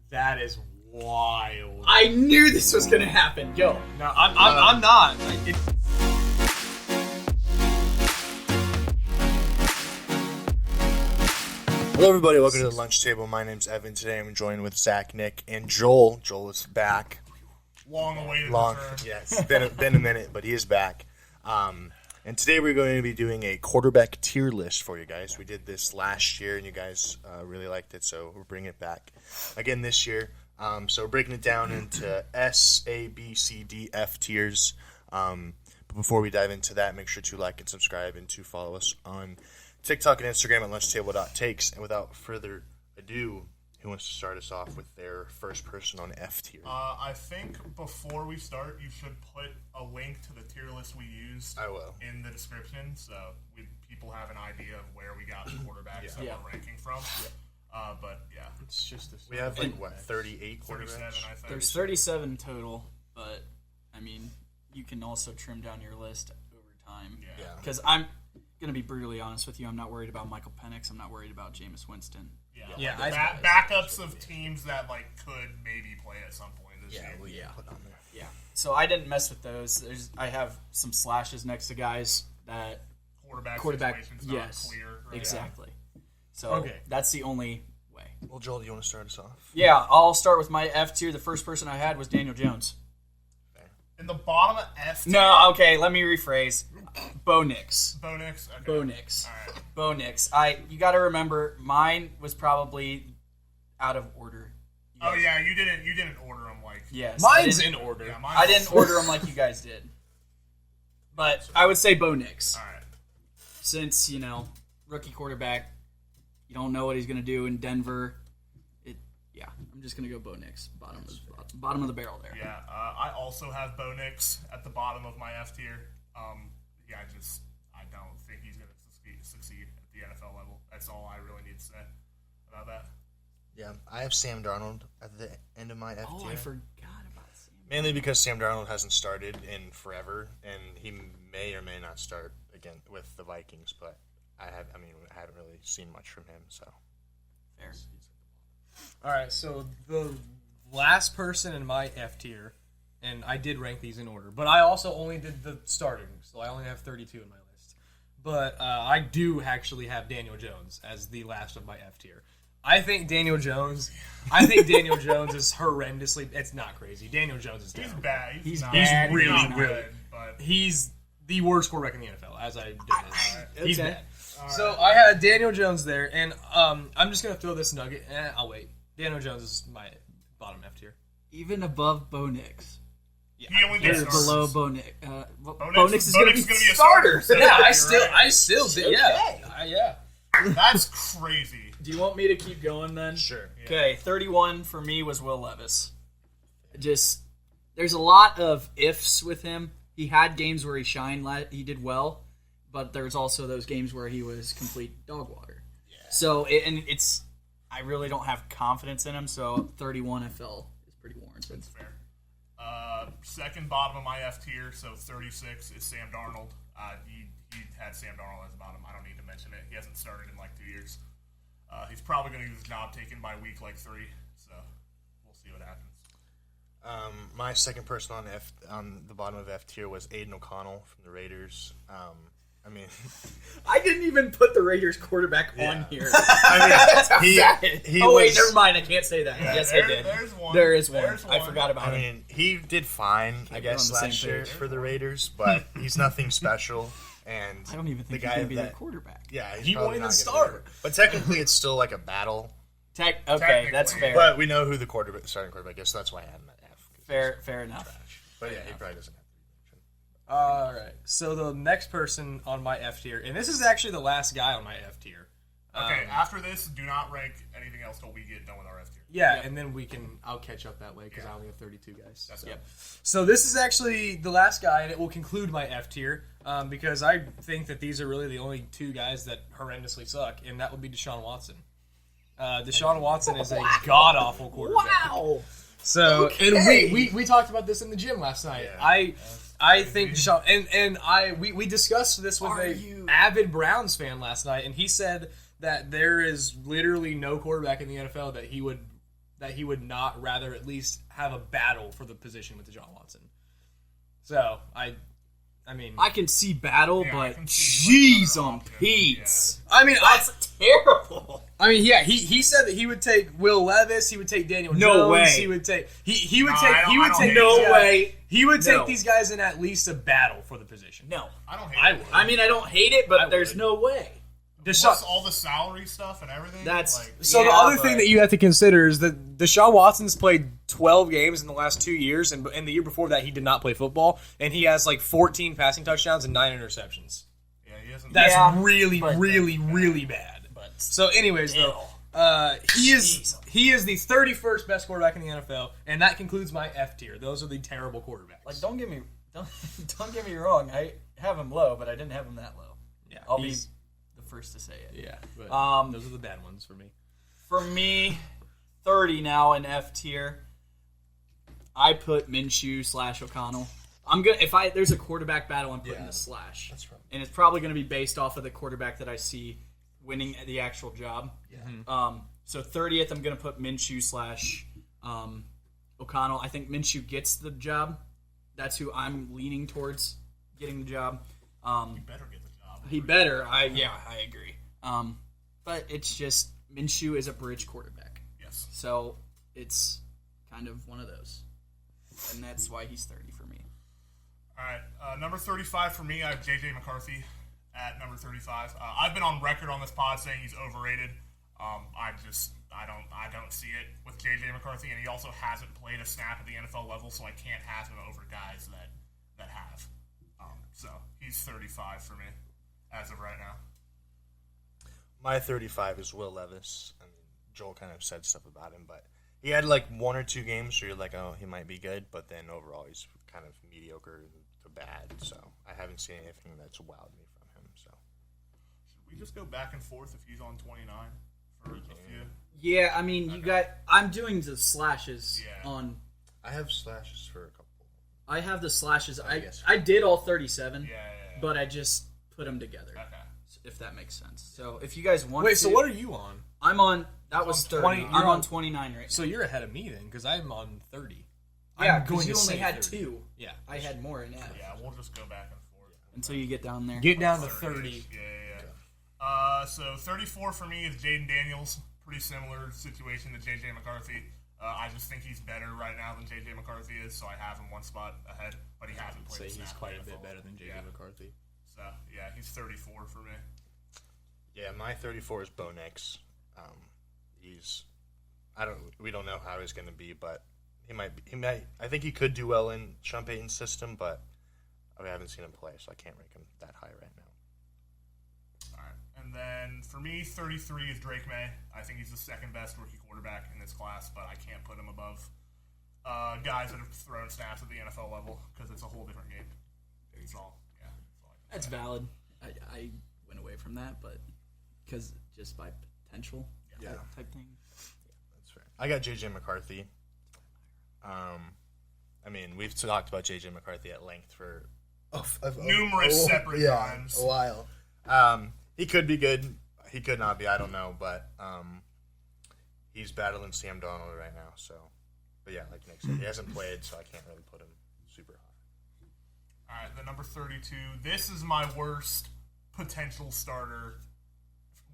That is wild. I knew this was gonna happen. Go. No, I'm not. Hello, everybody. Welcome to the lunch table. My name's Evan. Today I'm joined with Zach, Nick, and Joel. Joel is back. Long-awaited Long, return. yes. Been a minute, but he is back. And today we're going to be doing a quarterback tier list for you guys. We did this last year, and you guys really liked it, so we're bringing it back again this year. So we're breaking it down into S, A, B, C, D, F tiers. But before we dive into that, make sure to like and subscribe and to follow us on TikTok and Instagram at lunchtable.takes. And without further ado, who wants to start us off with their first person on F tier? I think before we start, you should put a link to the tier list we used I will. in the description so people have an idea of where we got the quarterbacks that we're ranking from. But yeah, It's just a We have 38 37, quarterbacks? I think. There's 37 total, but I mean, you can also trim down your list over time. Yeah. Because I'm gonna be brutally honest with you, I'm not worried about Michael Penix. I'm not worried about Jameis Winston. Yeah, I- backups of teams that could maybe play at some point this year. Put on there. Yeah. So I didn't mess with those. I have some slashes next to guys that Quarterback situation's not yes, clear. Right? exactly. So Okay. that's the only way. Well, Joel, do you want to start us off? Yeah, I'll start with my F tier. The first person I had was Daniel Jones. In the bottom of F tier, No, okay, let me rephrase. Bo Nix. Bo Nix. Okay. Bo Nix. All right. Bo Nix. You got to remember, mine was probably out of order. Oh yeah, you didn't order them like. Yes. Mine's I in didn't- order. Yeah, mine's I didn't order them like you guys did. But I would say Bo Nix. All right. Since, rookie quarterback, you don't know what he's going to do in Denver. I'm just going to go Bo Nix. Bottom of the barrel there. Yeah, I also have Bo Nix at the bottom of my F tier. I don't think he's going to succeed at the NFL level. That's all I really need to say about that. Yeah, I have Sam Darnold at the end of my F Oh, tier. I forgot about Sam. Mainly because Sam Darnold hasn't started in forever, and he may or may not start again with the Vikings. But I haven't really seen much from him. So Fair. All right, so the last person in my F tier, and I did rank these in order, but I also only did the starting, so I only have 32 in my list. But I do actually have Daniel Jones as the last of my F tier. I think Daniel Jones is horrendously. It's not crazy. Daniel Jones is He's terrible. bad. He's not, bad. He's not Really good, but He's the worst quarterback in the NFL, as I did this. He's Okay. bad. So I had Daniel Jones there, and I'm just going to throw this nugget. I'll wait. Daniel Jones is my bottom F tier. Even above Bo Nix. Yeah. he only Or did below Bo Nix. Bo Bo Nix is Bo going to Nix be is gonna starter. So Yeah, you're I still did. Yeah. That's crazy. Do you want me to keep going then? Sure. Okay, 31 for me was Will Levis. There's a lot of ifs with him. He had games where he shined, he did well, but there's also those games where he was complete dog water. Yeah. So, I really don't have confidence in him, so 31 I felt is pretty warranted. Fair. Second bottom of my F tier, so 36 is Sam Darnold. He had Sam Darnold as the bottom. I don't need to mention it. He hasn't started in 2 years. He's probably going to get his job taken by week 3, so we'll see what happens. my second person on the bottom of F tier was Aiden O'Connell from the Raiders. I didn't even put the Raiders quarterback on here. He Oh, wait, was- never mind. I can't say that. Yes, I did. There's one. There is one. There's I forgot about I him. mean, he did fine, I guess, on the same last year page. for the Raiders, but he's nothing special. And I don't even think the he's guy going to be their that, quarterback. yeah, he's He probably won't even not gonna start. be. But technically, it's still like a battle. Okay, Technically. that's fair. But we know who the starting quarterback is, so that's why I had him at F. Fair enough. But yeah, he probably doesn't have to be mentioned. All right. So the next person on my F tier, and this is actually the last guy on my F tier. Okay, after this, do not rank anything else till we get done with our F tier. Yeah, and then I'll catch up that way because I only have 32 guys. That's So. it. So this is actually the last guy, and it will conclude my F tier because I think that these are really the only two guys that horrendously suck, and that would be Deshaun Watson. Deshaun Watson is a god-awful quarterback. Wow. So, Okay. and we talked about this in the gym last night. Yeah. I think Deshaun, and we discussed this with an avid Browns fan last night, and he said that there is literally no quarterback in the NFL that he would that he would not rather at least have a battle for the position with Deshaun Watson. So I mean, I can see battle, Yeah, I but can see jeez another on option. Pete's. I mean, That's terrible. I mean, yeah, he said that he would take Will Levis, he would take Daniel No Jones, way. he would take he would No, take I don't- he would I don't take hate these it. guys- way. He would take No. these guys in at least a battle for the position. No. I don't hate I it. would. I mean, I don't hate it, but I there's would. no way. Plus all the salary stuff and everything. That's- like, So the Yeah, other but- thing that you have to consider is that Deshaun Watson's played 12 games in the last 2 years, and the year before that he did not play football, and he has like 14 passing touchdowns and 9 interceptions. yeah, he hasn't. That's Yeah, really, but- really bad. But So, anyways, though, he is the 31st best quarterback in the NFL, and that concludes my F tier. Those are the terrible quarterbacks. like, don't get me wrong. I have him low, but I didn't have him that low. yeah, I'll be he's- the first to say it. yeah. But Those those are the bad ones for me. For me, 30 now in F tier. I put Minshew / O'Connell. I'm gonna there's a quarterback battle, I'm putting a slash. That's right. And it's probably gonna be based off of the quarterback that I see winning the actual job. So 30th, I'm gonna put Minshew / O'Connell. I think Minshew gets the job. That's who I'm leaning towards getting the job. You better get the job. He better. I agree. But it's just Minshew is a bridge quarterback, Yes. so it's kind of one of those, and that's why he's 30 for me. All right, number 35 for me, I have J.J. McCarthy at number 35. I've been on record on this pod saying he's overrated. I don't see it with J.J. McCarthy, and he also hasn't played a snap at the NFL level, so I can't have him over guys that have. So he's 35 for me as of right now. My 35 is Will Levis. I mean, Joel kind of said stuff about him, but he had like 1 or 2 games where you're like, oh, he might be good, but then overall he's kind of mediocre to bad. So I haven't seen anything that's wowed me from him. So Should we just go back and forth if he's on 29 for a few? Yeah, I mean, I'm doing the slashes Yeah. on. I have slashes for a couple. I have the slashes. guess. I did all 37, Yeah. but I just put them together. Okay. If that makes sense. So if you guys want, Wait, to, so what are you on? I'm on. That was on 30. 20, I'm you're on on- 29 right now. So you're ahead of me then, because I'm on 30. Yeah, I'm because you to only say had 30. 2. Yeah. I had more in that. Yeah, we'll just go back and forth. Until you get down there. Get down to 30. Yeah. So 34 for me is Jaden Daniels. Pretty similar situation to J.J. McCarthy. I just think he's better right now than J.J. McCarthy is, so I have him 1 spot ahead, but he hasn't played. Say he's snap quite a in the bit NFL. better than J.J. Yeah. McCarthy. So yeah, he's 34 for me. Yeah, my 34 is Bo Nix. We don't know how he's going to be, but he might. I think he could do well in Sean Payton's system, but I haven't seen him play, so I can't rank him that high right now. All right, and then for me, 33 is Drake May. I think he's the second best rookie quarterback in this class, but I can't put him above guys that have thrown snaps at the NFL level because it's a whole different game. That's all. Yeah. That's valid. I went away from that, but because just by potential Yeah. type thing. That's fair. I got J.J. McCarthy. I mean, we've talked about J.J. McCarthy at length for Numerous separate times. a while. He could be good. He could not be. I don't know, but he's battling Sam Darnold right now. So, but yeah, like Nick said, he hasn't played, so I can't really put him super high. All right, the number 32. This is my worst potential starter,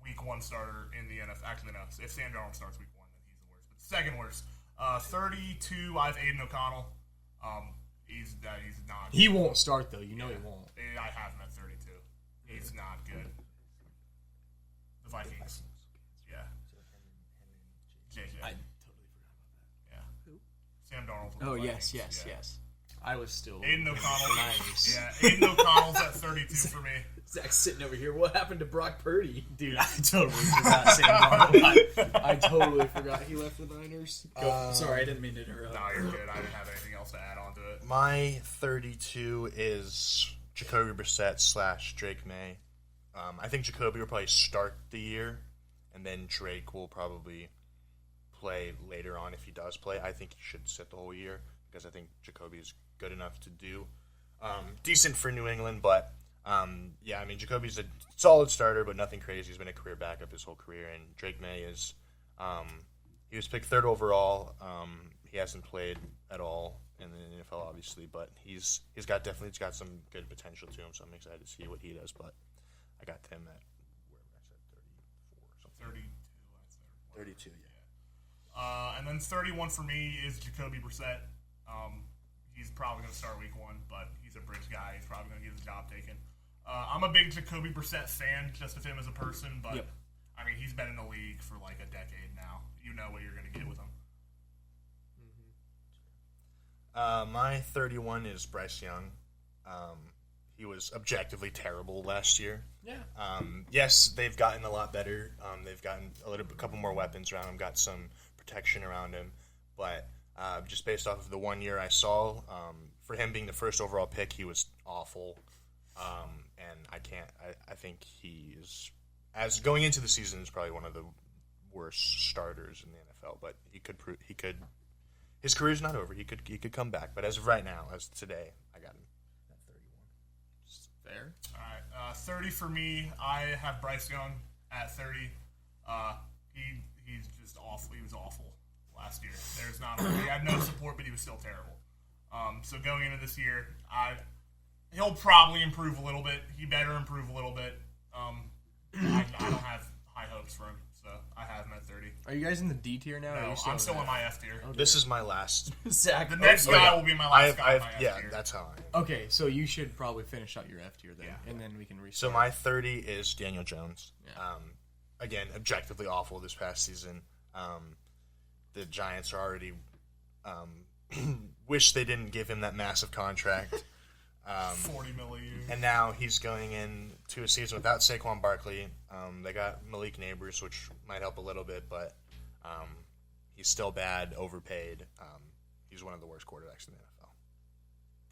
week 1 starter in the NFL. Actually, no. If Sam Darnold starts week 1, then he's the worst. But second worst. 32, I have Aiden O'Connell. He's not. He won't start, though. You know he won't. I have him at 32. He's not good. The Vikings. Yeah. JJ. I Yeah. Sam Darnold. from Oh, the yes, Vikings. Yeah. I was still. Aiden O'Connell. the Niners. Yeah, Aiden O'Connell's at 32 for me. Zach's sitting over here. What happened to Brock Purdy? Dude, I totally forgot Sam Darnold. I totally forgot he left the Niners. Sorry, I didn't mean to interrupt. No, you're good. I didn't have anything else to add on to it. My 32 is Jacoby Brissett / Drake May. I think Jacoby will probably start the year, and then Drake will probably play later on if he does play. I think he should sit the whole year because I think Jacoby is good enough to do decent for New England. But yeah, I mean Jacoby's a solid starter, but nothing crazy. He's been a career backup his whole career, and Drake May is He was picked 3rd overall. He hasn't played at all in the NFL, obviously, but he's got some good potential to him. So I'm excited to see what he does. But I got him at where I said 34 or something. 32, I'd say. 32, yeah. And then 31 for me is Jacoby Brissett. He's probably going to start week 1, but he's a bridge guy. He's probably going to get his job taken. I'm a big Jacoby Brissett fan, just of him as a person, but Yep. I mean, he's been in the league for like a decade now. You know what you're going to get with him. My 31 is Bryce Young. He was objectively terrible last year. Yeah. Yes, they've gotten a lot better. They've gotten a couple more weapons around him, got some protection around him. But just based off of the 1 year I saw, for him being the 1st overall pick, he was awful. And I think he is, as going into the season, is probably one of the worst starters in the NFL. But his career's not over. He could come back. But as of right now, as today, I got him at 31. Fair. All right, 30 for me. I have Bryce Young at 30. He's just awful. He was awful last year. He had no support, but he was still terrible. So going into this year, he'll probably improve a little bit. He better improve a little bit. I don't have high hopes for him, so I have him at 30. Are you guys in the D tier now? or are No, you I'm still in F? my F tier. Okay. This is my last. Zach, The next guy yeah. will be my last guy in my F yeah, tier. that's how I am. Okay, so you should probably finish out your F tier then, Yeah. and then we can restart. So my 30 is Daniel Jones. Yeah. Again, objectively awful this past season. The Giants are already wish they didn't give him that massive contract. 40 million. And now he's going into a season without Saquon Barkley. They got Malik Neighbors, which might help a little bit, but he's still bad, overpaid. He's one of the worst quarterbacks in the NFL.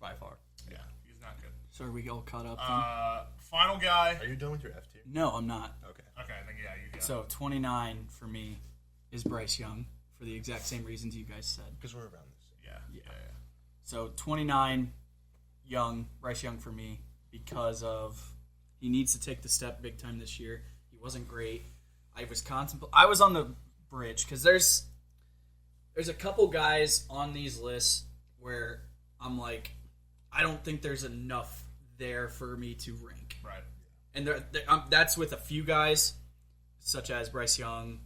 by far. Yeah, he's not good. So are we all caught up then? Final guy. Are you done with your F tier? No, I'm not. Okay. Okay, then yeah, you go. So 29 for me is Bryce Young for the exact same reasons you guys said. Because we're around this. yeah. So 29 Bryce Young for me because of he needs to take the step big time this year. He wasn't great. I was on the bridge because there's a couple guys on these lists where I'm like, I don't think there's enough there for me to rank. Right. And that's with a few guys, such as Bryce Young,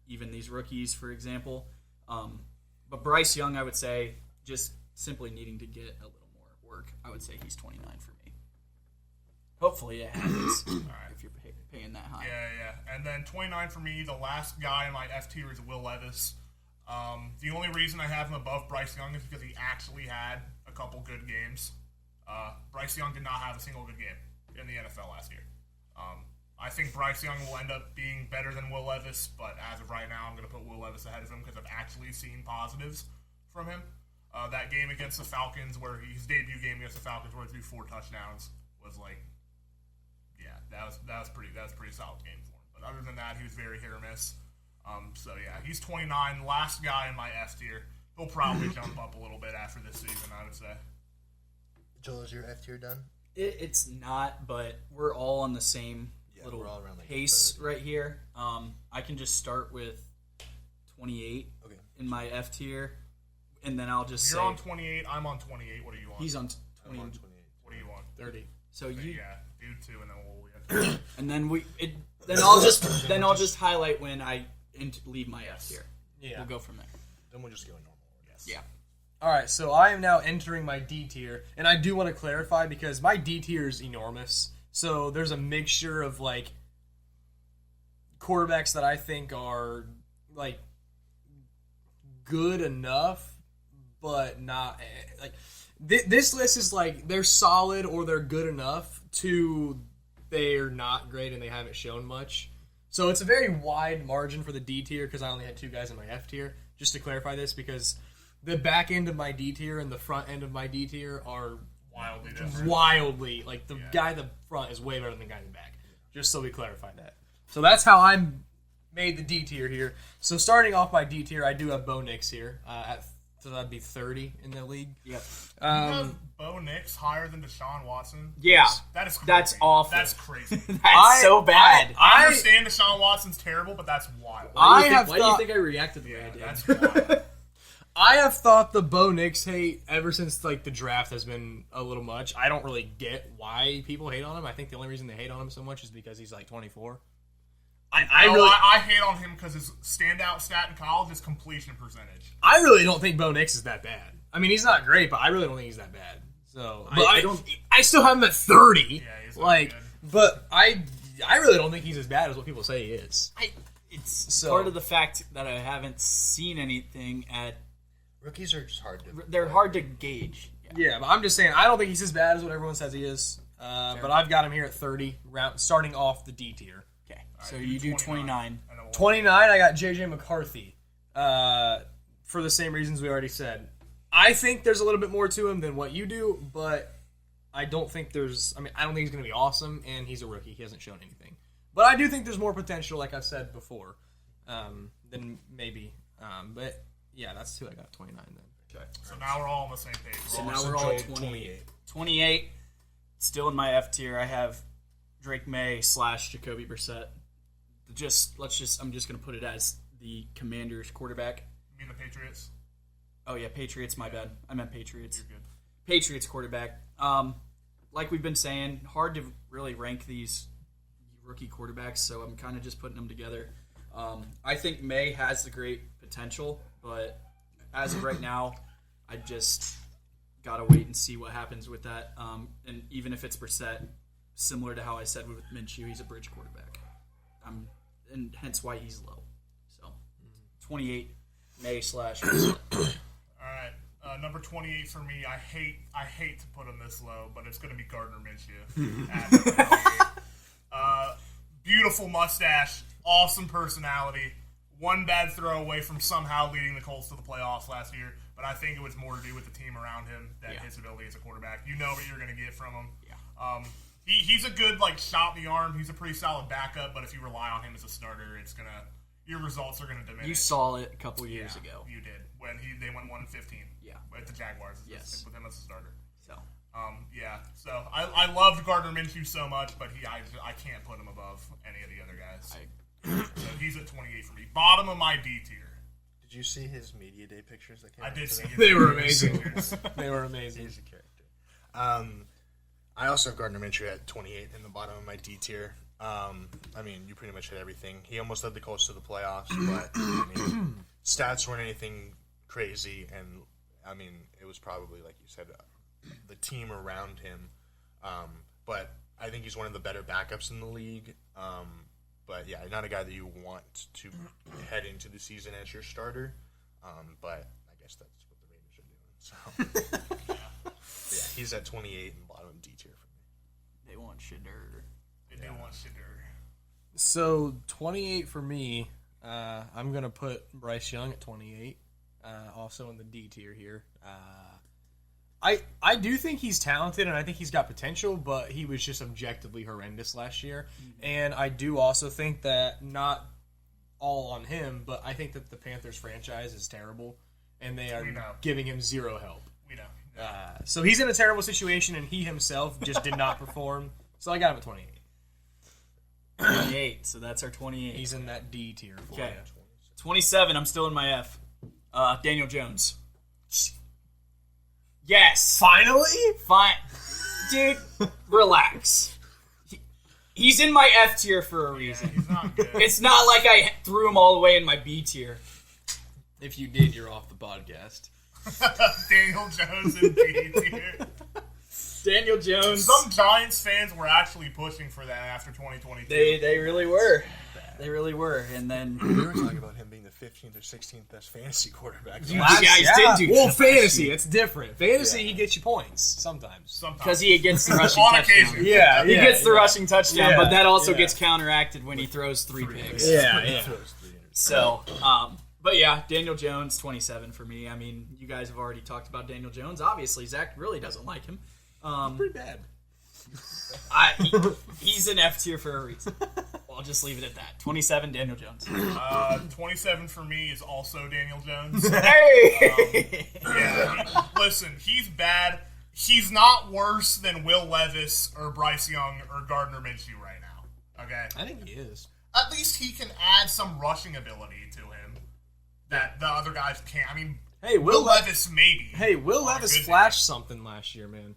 even these rookies, for example. But Bryce Young, I would say, just simply needing to get a little more work, I would say he's 29 for me. Hopefully it happens if you're paying that high. Yeah. And then 29 for me, the last guy in my F tier is Will Levis. The only reason I have him above Bryce Young is because he actually had a couple good games. Bryce Young did not have a single good game in the NFL last year. I think Bryce Young will end up being better than Will Levis, but as of right now, I'm going to put Will Levis ahead of him because I've actually seen positives from him. That game against the Falcons, his debut game against the Falcons, where he threw 4 touchdowns, was like, yeah, that was pretty solid game for him. But other than that, he was very hit or miss. So yeah, he's 29, last guy in my S tier. He'll probably jump up a little bit after this season, I would say. Joel, is your F tier done? It's not, but we're all on the same little we're all around like pace 30. right here. I can just start with 28 Okay. in my F tier, and then I'll just You're say on 28. I'm on 28. What are you on? he's on I'm 20. on 28. What are you on? 30. So you Yeah, do 2, and then we'll. and then then I'll just highlight when I leave my F tier. Yeah. We'll go from there. Then we'll just go normal. Yes. Yeah. All right, so I am now entering my D tier, and I do want to clarify because my D tier is enormous. So there's a mixture of like quarterbacks that I think are like good enough, but not like this list is like they're solid or they're good enough to they're not great and they haven't shown much. So it's a very wide margin for the D tier because I only had 2 guys in my F tier. Just to clarify this, because the back end of my D tier and the front end of my D tier are Wildly different. wildly like the guy in the front is way better than the guy in the back. Just so we clarify that. So that's how I made the D tier here. So starting off my D tier, I do have Bo Nix here at So that'd be 30 in the league. Yep. You have Bo Nix higher than Deshaun Watson? Yeah. That is crazy. That's awful. That's crazy. That's so bad. I understand Deshaun Watson's terrible, but that's wild. Why have do you thought- think I reacted the way I did? That's wild. I have thought the Bo Nix hate ever since like the draft has been a little much. I don't really get why people hate on him. I think the only reason they hate on him so much is because he's like 24. I hate on him because his standout stat in college is completion percentage. I really don't think Bo Nix is that bad. I mean, he's not great, but I really don't think he's that bad. So, but I still have him at 30. Yeah, he's not like, good. but I really don't think he's as bad as what people say he is. It's So- part of the fact that I haven't seen anything at. Rookies are just hard to. They're hard to gauge. Yeah, but I'm just saying I don't think he's as bad as what everyone says he is. But I've got him here at 30, starting off the D tier. Okay, so you do 29. And then we'll- 29, I got JJ McCarthy. For the same reasons we already said. I think there's a little bit more to him than what you do, but I don't think there's. I mean, I don't think he's going to be awesome, and he's a rookie. He hasn't shown anything. But I do think there's more potential, like I've said before, than maybe. But yeah, that's who I got 29 then. Okay. So now we're all on the same page. So now we're all at 28. 28. Still in my F tier. I have Drake May / Jacoby Brissett. I'm just going to put it as the Commanders quarterback. You mean the Patriots? Oh yeah, Patriots. My bad. I meant Patriots. You're good. Patriots quarterback. Like we've been saying, hard to really rank these rookie quarterbacks, so I'm kind of just putting them together. I think May has the great potential, but as of right now, I just gotta wait and see what happens with that. And even if it's Brissett, similar to how I said with Minshew, he's a bridge quarterback, and hence why he's low. So 28 May / Brissett. All right. Number 28 for me. I hate to put him this low, but it's going to be Gardner Minshew. At number 28. Beautiful mustache, awesome personality. One bad throw away from somehow leading the Colts to the playoffs last year, but I think it was more to do with the team around him than his ability as a quarterback. You know what you're going to get from him. Yeah. He's a good shot in the arm. He's a pretty solid backup, but if you rely on him as a starter, your results are going to diminish. You saw it a couple years ago. You did when they went 1-15. Yeah. With the Jaguars. Yes. With him as a starter. So Yeah. So I loved Gardner Minshew so much, but I can't put him above any of the other guys. So he's at 28 for me. Bottom of my D tier. Did you see his media day pictures that came I out did today? see. They were amazing. They were amazing. He's a character. I also have Gardner Minshew at 28 in the bottom of my D tier. I mean, you pretty much hit everything. He almost led the Colts to the playoffs, but I mean, stats weren't anything crazy, and I mean, it was probably, like you said, the team around him. But I think he's one of the better backups in the league. But yeah, not a guy that you want to head into the season as your starter. But I guess that's what the Raiders are doing. So yeah, he's at 28 and bottom D tier for me. they want Shedeur. They do want Shedeur. So 28 for me. I'm gonna put Bryce Young at 28. Also in the D tier here. I do think he's talented and I think he's got potential, but he was just objectively horrendous last year. And I do also think that not all on him, but I think that the Panthers franchise is terrible and they are We know. giving him zero help. We know. So he's in a terrible situation and he himself just did not perform. So I got him at 28. 28. So that's our 28. He's in that D tier for Okay. you. 27. I'm still in my F. Daniel Jones. Yes. Finally? Fine. Dude, relax. He's in my F tier for a reason. He's not good. It's not like I threw him all the way in my B tier. If you did, you're off the podcast. Daniel Jones in D tier. Daniel Jones. Some Giants fans were actually pushing for that after 2022. They really were. They really were. And then We were talking about him being the 15th or 16th best fantasy quarterback. guys did do Well, that fantasy, it's different. Fantasy, he gets you points sometimes. Sometimes. because he gets the rushing On touchdown. occasion. Yeah, He gets the rushing touchdown, Yeah, but that also yeah. gets counteracted when he throws three picks. Yeah. So, but yeah, Daniel Jones, 27 for me. I mean, you guys have already talked about Daniel Jones. Obviously, Zach really doesn't like him. Pretty bad. He's an F tier for a reason. I'll just leave it at that. 27, Daniel Jones. 27 for me is also Daniel Jones. Hey! Listen, he's bad. He's not worse than Will Levis or Bryce Young or Gardner Minshew right now. Okay? I think he is. At least he can add some rushing ability to him that the other guys can't. I mean, Hey, Will Levis maybe. Hey, Will On a Levis good day. flashed something last year, man.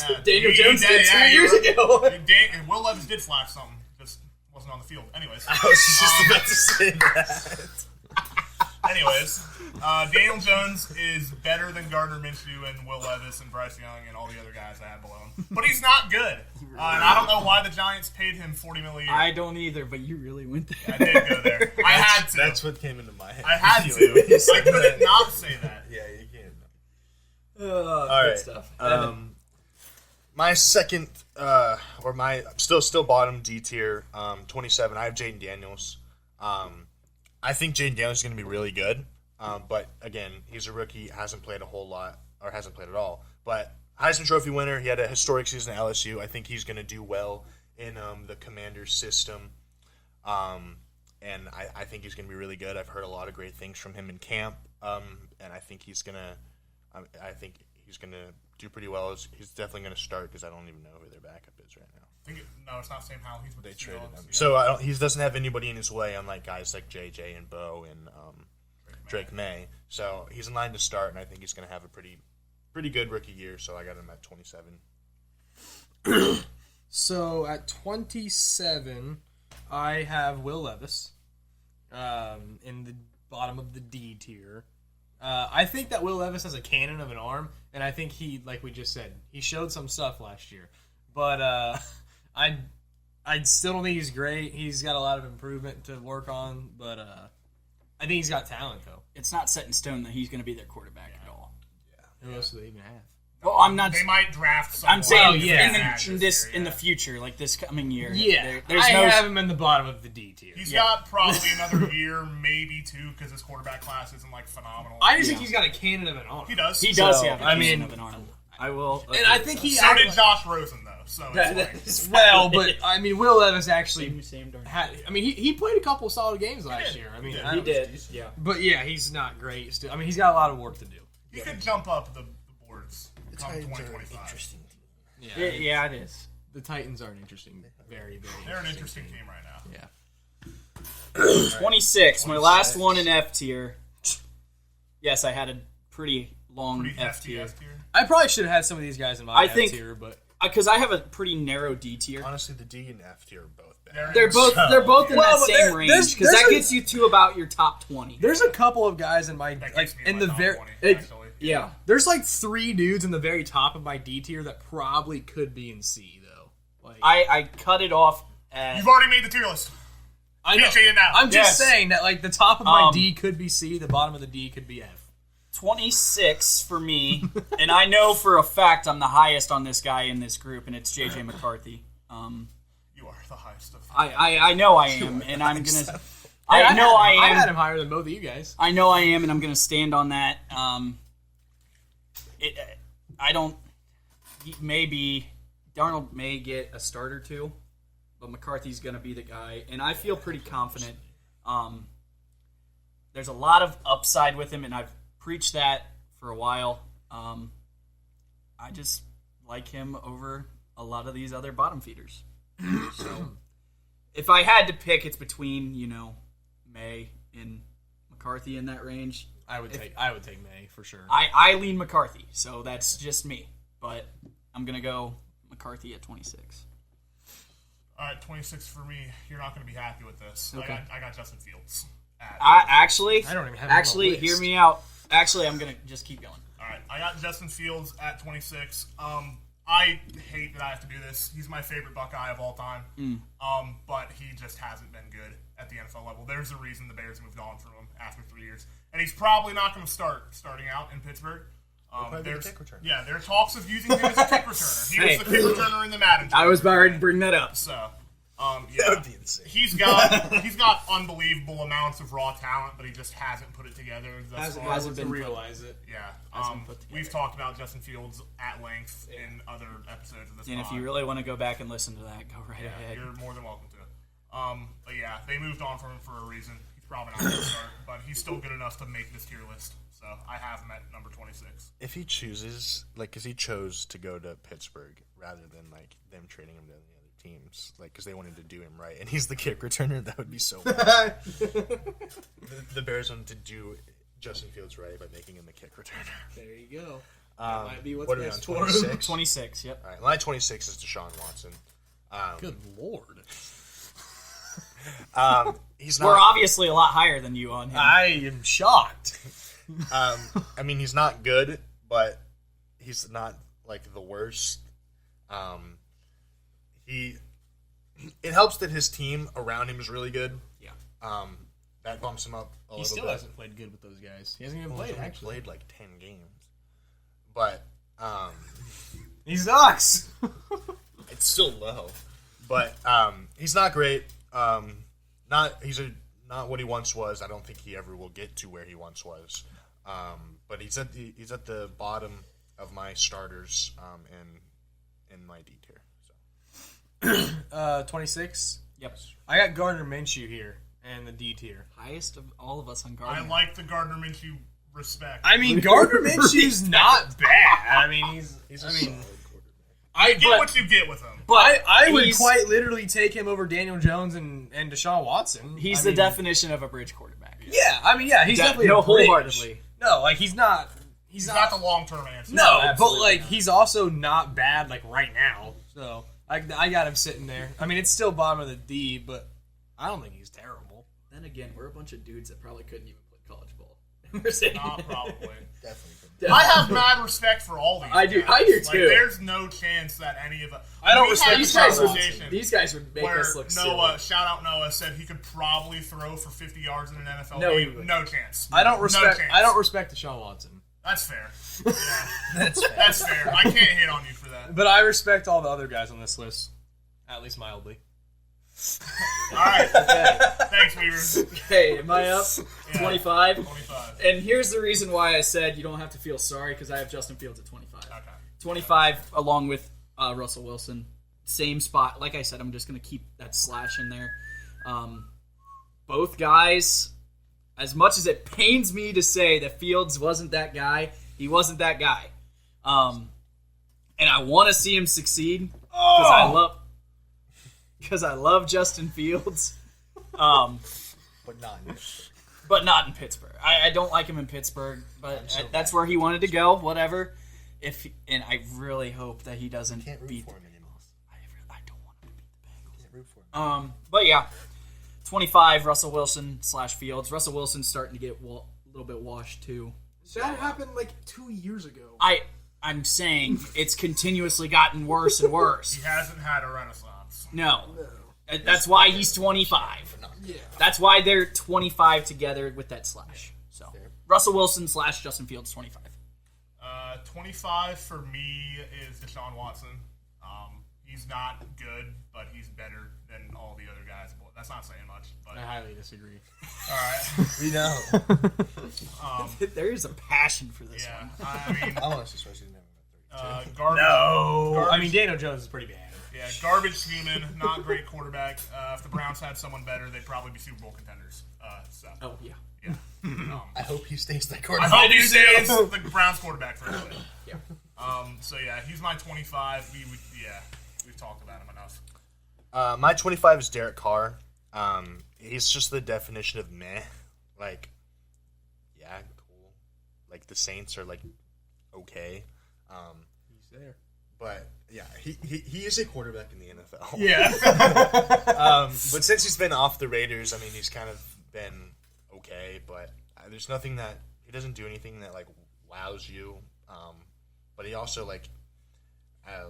Yeah, Daniel Jones he did 2 years ago. And Will Levis did flash something, just wasn't on the field. Anyways, I was just about to say that. anyways, Daniel Jones is better than Gardner Minshew and Will Levis and Bryce Young and all the other guys I had below him. But he's not good, and I don't know why the Giants paid him $40 million. I don't either, but you really went there. I did go there. I had to. That's what came into my head. I had to. I couldn't not say that. Yeah, you can't. All right. stuff. My second, or my still bottom D tier, 27. I have Jaden Daniels. I think Jaden Daniels is going to be really good, but again, he's a rookie, hasn't played a whole lot, or hasn't played at all. But Heisman Trophy winner, he had a historic season at LSU. I think he's going to do well in the Commanders system, and I think he's going to be really good. I've heard a lot of great things from him in camp, and I think he's going to, do pretty well. He's definitely going to start because I don't even know who their backup is right now. No, it's not Sam Howell. He's with They the traded Seahawks. him, Yeah. so he doesn't have anybody in his way, unlike guys like JJ and Bo and Drake May. So he's in line to start, and I think he's going to have a pretty good rookie year. So I got him at 27. So at 27, I have Will Levis in the bottom of the D tier. I think that Will Levis has a cannon of an arm, and I think he, like we just said, he showed some stuff last year. But I still don't think he's great. He's got a lot of improvement to work on, but I think he's got talent, though. It's not set in stone that he's going to be their quarterback at all. Who else do they even have? Well, I'm not. They might draft someone. I'm saying yeah. in the future, like this coming year. Yeah, there's I no. have him in the bottom of the D tier. He's got probably another year, maybe two, because his quarterback class isn't like phenomenal. I just think he's got a cannon of an arm. He does. He does So, have. I mean, of an arm. I will. And I think he. So did Josh Rosen, though. So it's like, Well, but I mean, Will Levis actually Same darn. had. I mean, he played a couple solid games last year. I mean, did. I He don't- did. Yeah. But yeah, he's not great. Still, I mean, he's got a lot of work to do. he could jump up the boards come 2025. Interesting. Yeah, it is. The Titans are an interesting, very, very. They're an interesting team right now. Yeah. 26. My last one in F tier. Yes, I had a pretty long Pretty F hefty tier. F tier. I probably should have had some of these guys in my I F think- tier, but Because I have a pretty narrow D tier. Honestly, the D and F tier are both bad. They're both in Well, that but same range there's because that a- gets you to about your top 20. there's a couple of guys in my That like gets me in my the top very. 20, actually. Yeah. There's like 3 dudes in the very top of my D tier that probably could be in C though. Like I cut it off at You've already made the tier list. I know. Can't change it now. I'm just Yes. saying that like the top of my Um, D could be C, the bottom of the D could be F. 26 for me, and I know for a fact I'm the highest on this guy in this group, and it's JJ McCarthy. You are the highest of them. I know I am, and I'm gonna. I had know him- I I had am. him higher than both of you guys. I know I am, and I'm gonna stand on that. I don't. Maybe Darnold may get a start or two, but McCarthy's gonna be the guy, and I feel pretty confident. There's a lot of upside with him, and I've preached that for a while. I just like him over a lot of these other bottom feeders. So, if I had to pick, it's between May and McCarthy in that range. I would take May for sure. I lean McCarthy, so that's just me. But I'm gonna go McCarthy at 26. All right, 26 for me. You're not going to be happy with this. Okay. I got Justin Fields. I don't even have him on the list. Hear me out. Actually, I'm gonna just keep going. All right, I got Justin Fields at 26. I hate that I have to do this. He's my favorite Buckeye of all time. But he just hasn't been good at the NFL level. There's a reason the Bears moved on from him after 3 years, and he's probably not going to starting out in Pittsburgh. probably be a There's kick returner. Yeah, there are talks of using him as a kick returner. He was the kick returner in the Madden. I was about ready to bring that up. So, That Yeah. would be insane. He's got unbelievable amounts of raw talent, but he just hasn't put it together. Thus far. hasn't been realize it. Yeah. hasn't put together. We've talked about Justin Fields at length in other episodes of this. And if pod. you really want to go back and listen to that, go right ahead. You're more than welcome to. But yeah, they moved on from him for a reason. He's probably not going to start, but he's still good enough to make this tier list. So I have him at number 26. If he chooses, like, because he chose to go to Pittsburgh rather than like them trading him to the other teams, like, because they wanted to do him right, and he's the kick returner, that would be so bad. the Bears wanted to do Justin Fields right by making him the kick returner. There you go. That might be what's What are we on, best for him. 26? 26, yep. All right, my 26 is Deshaun Watson. Good lord. He's We're not. obviously a lot higher than you on him. I am shocked. I mean, he's not good, but he's not like the worst. It helps that his team around him is really good. Yeah. That bumps him up a He little still bit. hasn't played good with those guys. He hasn't even Well, he's played, only actually. played like 10 games, but He sucks. it's still low. But he's not great. Not what he once was. I don't think he ever will get to where he once was. But he's at the bottom of my starters in my D tier. So 26. Yep. I got Gardner Minshew here and the D tier. Highest of all of us on I Gardner. like the Gardner Minshew respect. I mean, Gardner Minshew's not bad. I mean, he's a I mean, solid quarterback. I get but- what you get with him. but I would he's- quite literally take him over Daniel Jones and Deshaun Watson. He's I the mean, definition of a bridge quarterback. Yeah, I mean, yeah, he's definitely no, a bridge. wholeheartedly. No, like he's not. He's He's not the long-term answer. No, but absolutely like not. he's also not bad like right now. So I got him sitting there. I mean, it's still bottom of the D, but I don't think he's terrible. Then again, we're a bunch of dudes that probably couldn't even play college ball. We're saying Not probably. Definitely. I have mad respect for all these. I do- guys. I do Like, too. there's no chance that any of us. I don't We respect had these this guys. conversation These guys would make where us look Noah, silly. shout out Noah, said he could probably throw for 50 yards in an NFL No, he game. wouldn't. No chance. I don't No respect. chance. I don't respect Deshaun Watson, That's fair. Yeah. That's fair. I can't hit on you for that. but I respect all the other guys on this list, at least mildly. All right. Thanks, Weaver. Okay, am I up? Yeah. 25. 25. And here's the reason why I said you don't have to feel sorry, because I have Justin Fields at 25. Okay. 25 along with Russell Wilson. Same spot. Like I said, I'm just going to keep that slash in there. Both guys, as much as it pains me to say that Fields wasn't that guy, he wasn't that guy. And I want to see him succeed because I love Justin Fields. But not in this. But not in Pittsburgh. I don't like him in Pittsburgh, but that's where he wanted to go. Whatever. And I really hope that he doesn't Can't root beat. for him anymore. I don't want him to beat the Bengals. Can't root for him. But yeah, 25 Russell Wilson / Fields. Russell Wilson's starting to get a little bit washed too. That happened like 2 years ago. I'm saying it's continuously gotten worse and worse. He hasn't had a renaissance. No. That's why he's 25. Yeah. That's why they're 25 together with that slash. So Russell Wilson / Justin Fields 25. 25 for me is Deshaun Watson. He's not good, but he's better than all the other guys. Well, that's not saying much, but I highly disagree. all right. We know. There is a passion for this Yeah, one. I mean, I want to especially never garbage. No, Garbage. I mean Daniel Jones is pretty bad. Yeah, garbage human, not great quarterback. If the Browns had someone better, they'd probably be Super Bowl contenders. So, Oh, yeah. yeah. I hope he stays that I quarterback. hope he stays the Browns quarterback for a bit. Yeah. So yeah, he's my 25. We've talked about him enough. My 25 is Derek Carr. He's just the definition of meh. Like, yeah, cool. Like, the Saints are, like, okay. He's there. But, yeah, he is a quarterback in the NFL. Yeah. But since he's been off the Raiders, I mean, he's kind of been okay. But there's nothing that – he doesn't do anything that, like, wows you. But he also, like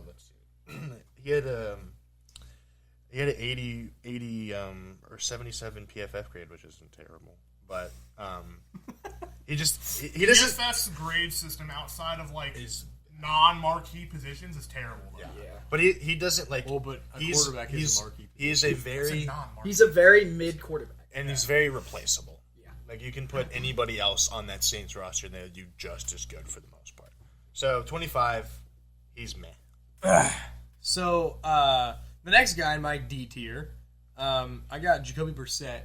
let's see. He had an 80 or 77 PFF grade, which isn't terrible. But he doesn't. PFF's grade system outside of like non-marquee positions is terrible. Though. Yeah. But he doesn't like. Well, but a he's, quarterback he's, is a marquee. He's a It's a very non-marquee. He's a very mid quarterback. and he's very replaceable. Yeah. Like you can put anybody else on that Saints roster and they'll do just as good for the most part. So 25, he's meh. So the next guy in my D tier, I got Jacoby Brissett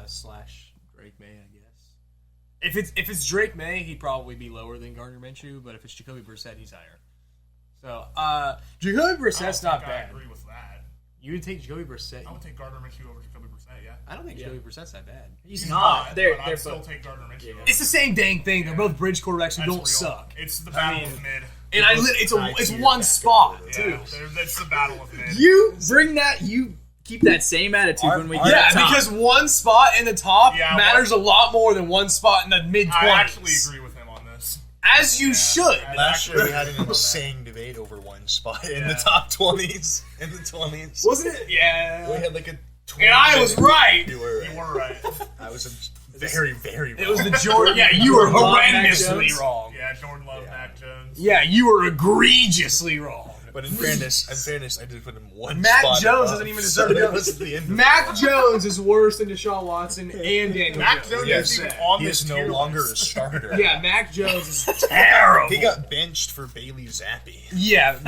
slash Drake May, I guess. If it's Drake May, he'd probably be lower than Gardner Minshew, but if it's Jacoby Brissett, he's higher. So Jacoby Brissett's not bad. I agree with that. You would take Jacoby Brissett. I would take Gardner Minshew over Jacoby Brissett. Yeah. I don't think Jacoby Brissett's that bad. He's not. They're I'd still both. take Gardner Minshew. over. It's the same dang thing. They're both bridge quarterbacks who That's don't real. suck. It's the battle mean, of mid. And it's high-tier one back spot quarterback. too. Yeah, that's the battle of mid. You bring that. You keep that same attitude when we get Yeah, up top. because one spot in the top Yeah, matters a lot more than one spot in the mid 20s. I actually agree with him on this. As you should. Last year we had an insane debate over one spot in the top 20s. In the 20s. Wasn't it? Yeah. We had like a 20 And I was right. You were You right. were right. I was very, very wrong. It was the Jordan. Yeah, you were Jordan Love, Mac horrendously Jones. wrong. Yeah, Jordan Love, Mac Jones. Yeah, you were egregiously wrong. But in fairness, I did put him one Mac spot Jones above, doesn't even so deserve to that go. was the end of Mac it. Jones is worse than Deshaun Watson and Daniel Mac Jones. Jones Yes. isn't even on He this is no tier longer a list. starter. Yeah, Mac Jones is terrible. He got benched for Bailey Zappi, Yeah.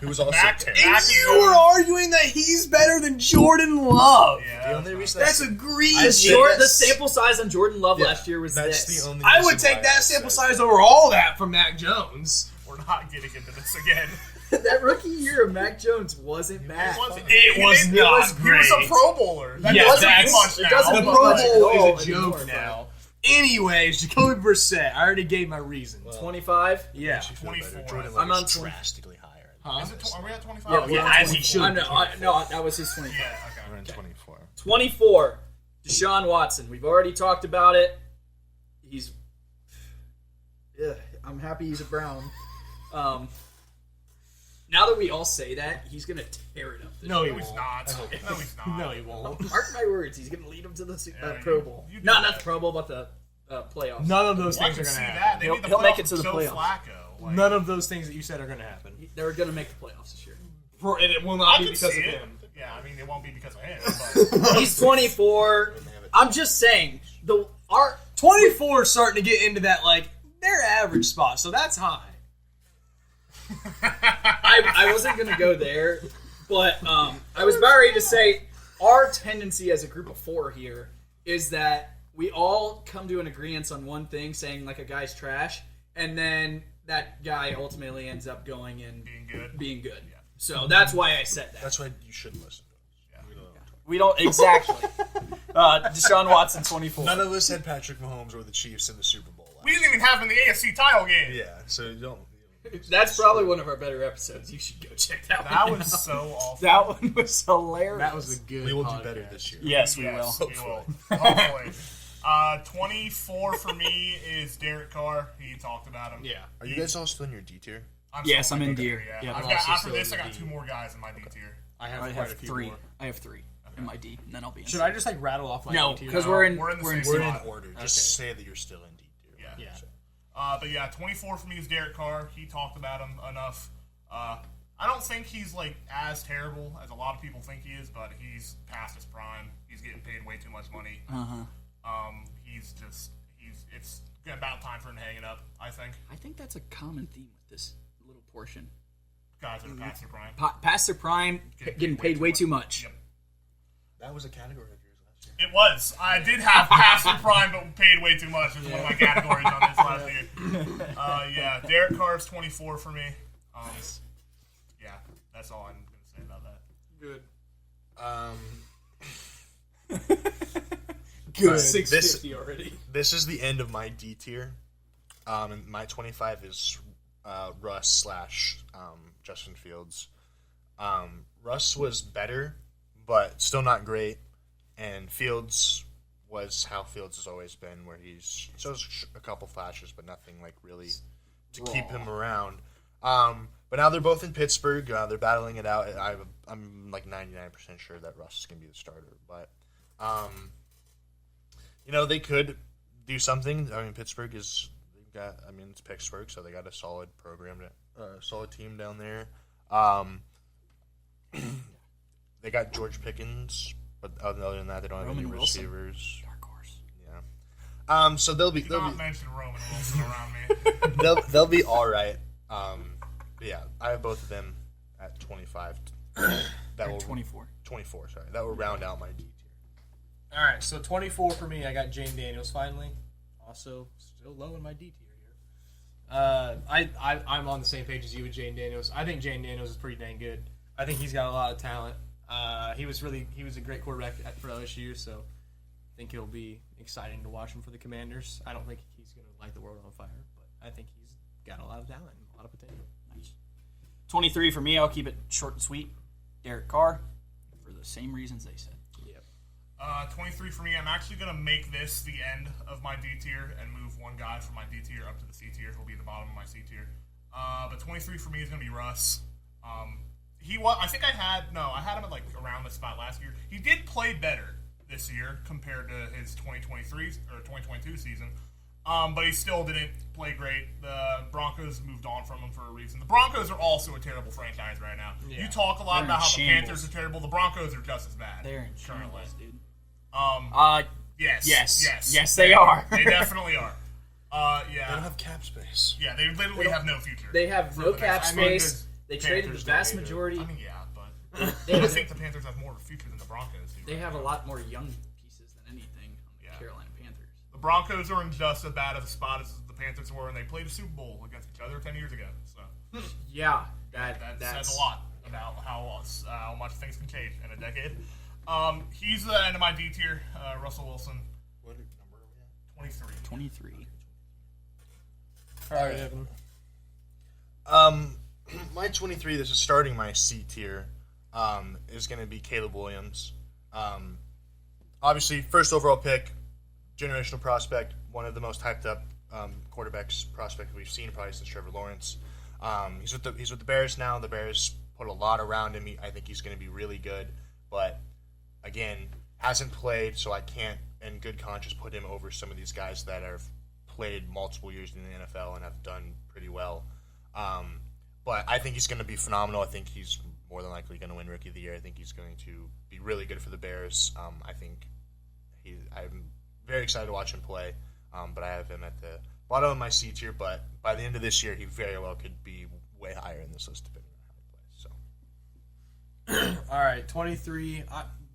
who was also Mac- terrible. And Mac you were arguing that he's better than Jordan Love. Yeah, The only reason That's I egregious. said The this- sample size on Jordan Love Yeah, last year was that's this. the only. I would reason take why that I sample said size over all that from Mac Jones. we're not getting into this again. That rookie year of Mac Jones wasn't bad. It was not He was a great. Pro Bowler. That Yeah, doesn't that's- mean much it now. doesn't The mean Pro much at Bowl all is a joke anymore, now. Anyways, Jacoby Brissett. I already gave my reasons. 25. Yeah. Makes you feel better. 24. Jordan I'm Love on is 20. drastically higher. Huh? Is it are we at 25? Yeah, yeah, we're on as he 24. should I'm be. no, that was his 25. Yeah, We're okay. in 24. 24. Deshaun Watson. We've already talked about it. He's. Ugh, I'm happy he's a Brown. Now that we all say that, he's gonna tear it up. This No, he year. He's won't. not. No, he's not. No, he won't. Mark my words. He's gonna lead them to the Yeah, Pro you- Bowl. you do Not that. the Pro Bowl, but the playoffs. None of those Well, I things are can going to see happen. that. They He'll- made the he'll make playoffs it to the with Joe playoffs. Flacco. Like, None of those things that you said are going to happen. They're gonna make the playoffs this year. And it will I not be can because see of it. him. Yeah, I mean, it won't be because of him. But He's 24. I'm just saying our 24 is starting to get into that, like, their average spot, so that's high. I wasn't gonna go there, but I was about ready to say our tendency as a group of four here is that we all come to an agreement on one thing, saying like a guy's trash, and then that guy ultimately ends up going and being good. So that's why I said that. That's why you shouldn't listen to us. We don't exactly. Deshaun Watson, 24. None of us had Patrick Mahomes or the Chiefs in the Super Bowl. We didn't even have him in the AFC title game. Yeah, so you don't. That's probably one of our better episodes. You should go check that That one was out. so awful. That one was hilarious. That was a good We will do podcast. better this year. Yes, we Yes, will. we will. Hopefully. 24 for me is Derek Carr. He talked about him. Yeah. Are you guys all still in your D tier? Yes, still I'm in D deer. Yeah. Yeah, I've I'm got, also after still this, in I got D. 2 more guys in my D tier. I have I quite have a few 3. more. I have 3 in my D, and then I'll be in. Should I just, like, rattle off my No, D tier? because we're in. We're in the same We're in spot. order. Just say that you're still in D tier. Yeah. Yeah. But yeah, 24 for me is Derek Carr. He talked about him enough. I don't think he's like as terrible as a lot of people think he is, but he's past his prime. He's getting paid way too much money. It's about time for him to hang it up, I think. I think that's a common theme with this little portion. Guys that are past their prime. Past their prime, getting paid way too much. Yep. That was a category of yours last year. It was. I did have past their prime, but paid way too much. Is one of my categories on this last year. Yeah, Derek Carr's 24 for me. Yeah, that's all I'm going to say about that. Good. Good. 650 already. This is the end of my D tier. And my 25 is Russ slash Justin Fields. Russ was better, but still not great. And Fields was how Fields has always been, where he's shows a couple flashes, but nothing like really to keep him around. But now they're both in Pittsburgh. They're battling it out. I'm like 99% sure that Russ is going to be the starter. But, they could do something. I mean, Pittsburgh is it's Pittsburgh, so they got a solid program, solid team down there. They got George Pickens, but other than that, they don't have any Roman Wilson. receivers. Dark horse. Yeah. So they'll be Do not mention Roman Wilson around me. they'll be all right. But yeah, I have both of them at 25. That will 24. 24. Sorry, that will round out my D tier. All right, so 24 for me. I got Jane Daniels finally. Also, still low in my D tier here. I'm on the same page as you with Jane Daniels. I think Jane Daniels is pretty dang good. I think he's got a lot of talent. He was a great quarterback for LSU, so I think it'll be exciting to watch him for the Commanders. I don't think he's going to light the world on fire, but I think he's got a lot of talent and a lot of potential. Nice. 23 for me. I'll keep it short and sweet. Derek Carr, for the same reasons they said. 23 for me. I'm actually going to make this the end of my D tier and move one guy from my D tier up to the C tier. He'll be at the bottom of my C tier. But 23 for me is going to be Russ. I had him at like around this spot last year. He did play better this year compared to his 2023 or 2022 season. But he still didn't play great. The Broncos moved on from him for a reason. The Broncos are also a terrible franchise right now. Yeah. You talk a lot They're about in how shambles. the Panthers are terrible. The Broncos are just as bad. They're in currently. shambles, dude. Yes. Yes, they are. They definitely are. They don't have cap space. Yeah, they literally have no future. They have For no the cap next- space. They traded the Panthers vast don't either. majority. I mean, yeah, but I think the Panthers have more of a future than the Broncos do. They right have a now. lot more young pieces than anything on the Yeah. Carolina Panthers. The Broncos are in just as bad of a spot as the Panthers were, and they played a Super Bowl against each other 10 years ago. So Yeah, that that's says a lot about how much things can change in a decade. He's the end of my D tier. Russell Wilson, What number are we at? 23. 23. All right, Evan. My 23, this is starting my C tier, is going to be Caleb Williams. Obviously, first overall pick, generational prospect, one of the most hyped up quarterbacks prospect we've seen probably since Trevor Lawrence. He's with the Bears now. The Bears put a lot around him. I think he's going to be really good, but again, hasn't played, so I can't, in good conscience, put him over some of these guys that have played multiple years in the NFL and have done pretty well. But I think he's going to be phenomenal. I think he's more than likely going to win Rookie of the Year. I think he's going to be really good for the Bears. I'm very excited to watch him play, but I have him at the bottom of my C tier. But by the end of this year, he very well could be way higher in this list depending on how he plays. So. All right, 23.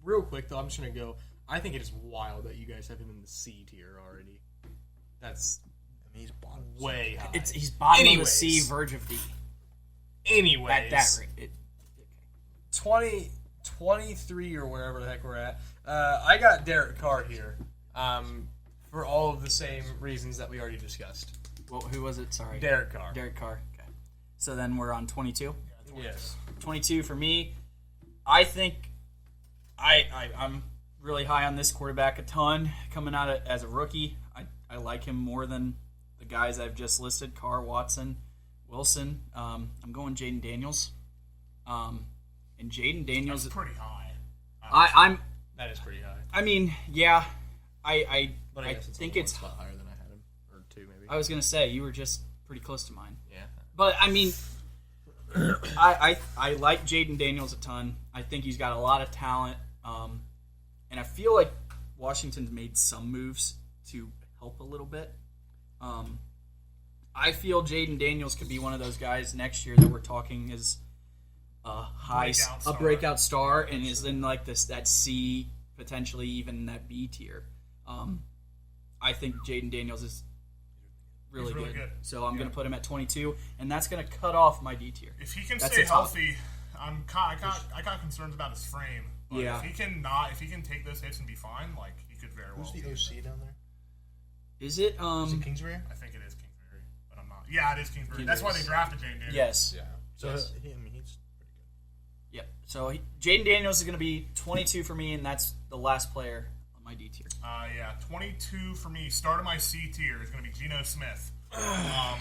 Real quick, though, I'm just going to go. I think it is wild that you guys have him in the C tier already. That's He's bottom. way high. He's bottom of the Anyways. C, verge of D. Anyways. At that rate. 23 or wherever the heck we're at. I got Derek Carr here for all of the same reasons that we already discussed. Well, who was it? Sorry. Derek Carr. Derek Carr. Okay. So then we're on 22. Yes. 22 for me. I think I'm really high on this quarterback a ton. Coming out as a rookie, I like him more than the guys I've just listed: Carr, Watson, Wilson. I'm going Jaden Daniels. And Jaden Daniels, That's pretty high. I'm. That is pretty high. I mean, yeah. I But I guess think only it's. one spot higher than I had him. Or two, maybe. I was gonna say you were just pretty close to mine. Yeah. But I mean, I like Jaden Daniels a ton. I think he's got a lot of talent, and I feel like Washington's made some moves to help a little bit. I feel Jaden Daniels could be one of those guys next year that we're talking is a breakout star, and is in like that C, potentially even that B tier. I think Jaden Daniels is really, really good. So I'm going to put him at 22, and that's going to cut off my D tier. If he can That's stay a top. healthy, I got concerns about his frame. But Yeah. if he can take those hits and be fine, like he could very well. Who's the be. OC down there? Is it? Is it Kingsbury? I think it is Kingsbury, but I'm not. Yeah, it is Kingsbury. It That's why is. they drafted Jaden Daniels. Yes. Yeah. So Yes. he's pretty good. Yep. So Jaden Daniels is going to be 22 for me, and that's the last player on my D tier. Yeah, 22 for me. Start of my C tier is going to be Geno Smith. I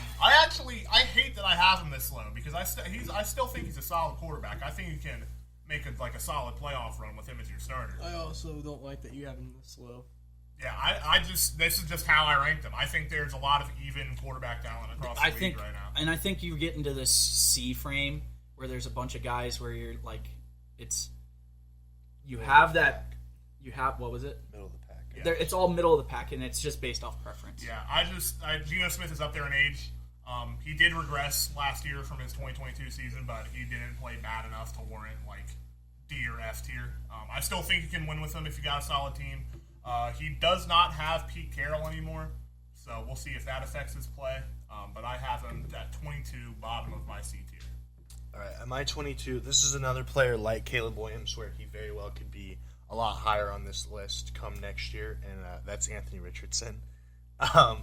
hate that I have him this low because I still think he's a solid quarterback. I think he can make a solid playoff run with him as your starter. I also don't like that you have him this low. Yeah, I just this is just how I ranked them. I think there's a lot of even quarterback talent across the league right now. And I think you get into this C frame where there's a bunch of guys where you're like, what was it? Middle of the pack. Yeah. It's all middle of the pack, and it's just based off preference. Yeah, Geno Smith is up there in age. He did regress last year from his 2022 season, but he didn't play bad enough to warrant like D or F tier. I still think you can win with him if you got a solid team. He does not have Pete Carroll anymore, so we'll see if that affects his play. But I have him at 22, bottom of my C tier. All right, at my 22, this is another player like Caleb Williams where he very well could be a lot higher on this list come next year, and that's Anthony Richardson. I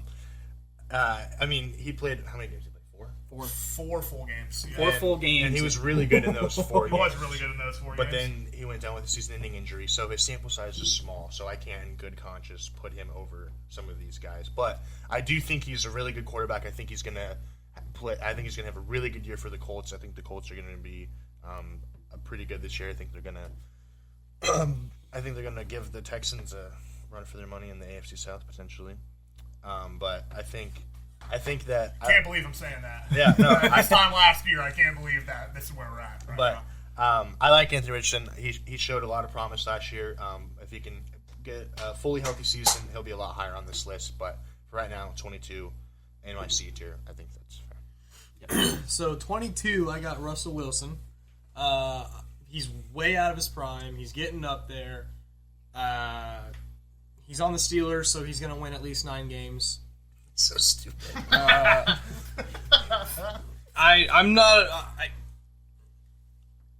mean, he played, how many games did he play? Four full games. Yeah. Four full games. And he was really good in those 4 He games. was really good in those 4 But games. then he went down with a season-ending injury, so his sample size is small, so I can't in good conscience put him over some of these guys. But I do think he's a really good quarterback. I think he's going to have a really good year for the Colts. I think the Colts are going to be pretty good this year. I think they're going to give the Texans a run for their money in the AFC South potentially. But I think that Can't believe I'm saying that. Yeah, no, This time last year, I can't believe that this is where we're at right But now. I like Anthony Richardson. He showed a lot of promise last year. If he can get a fully healthy season, he'll be a lot higher on this list. But for right now, 22 in my C tier, I think that's fair. So 22, I got Russell Wilson. He's way out of his prime. He's getting up there. He's on the Steelers, so he's going to win at least 9 games. So stupid. I'm not.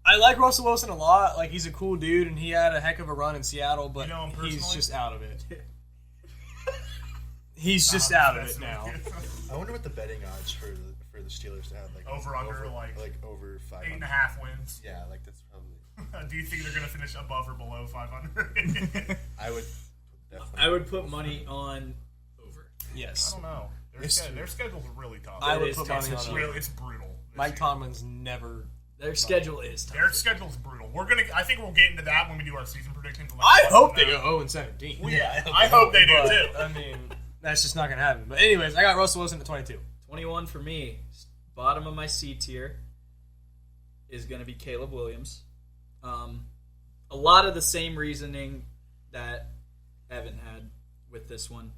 I like Russell Wilson a lot. Like, he's a cool dude, and he had a heck of a run in Seattle, but You know him he's personally? just out of it. He's just out of it now. I wonder what the betting odds for the Steelers to have Over, under, like over 500. 8.5 wins. Yeah, like that's probably. Do you think they're going to finish above or below 500? I would definitely. I would put money on over. Yes. I don't know. Their schedule's really tough. I would is put tough money this on year. it. Really, it's brutal. this Mike year. Tomlin's never. Their schedule is tough. Their schedule's brutal. I think we'll get into that when we do our season predictions. I hope they go 0-17. Well, yeah, I hope they do But, too. I mean, that's just not going to happen. But anyways, I got Russell Wilson at 22. 21 for me. Bottom of my C tier is going to be Caleb Williams. A lot of the same reasoning that Evan had with this one.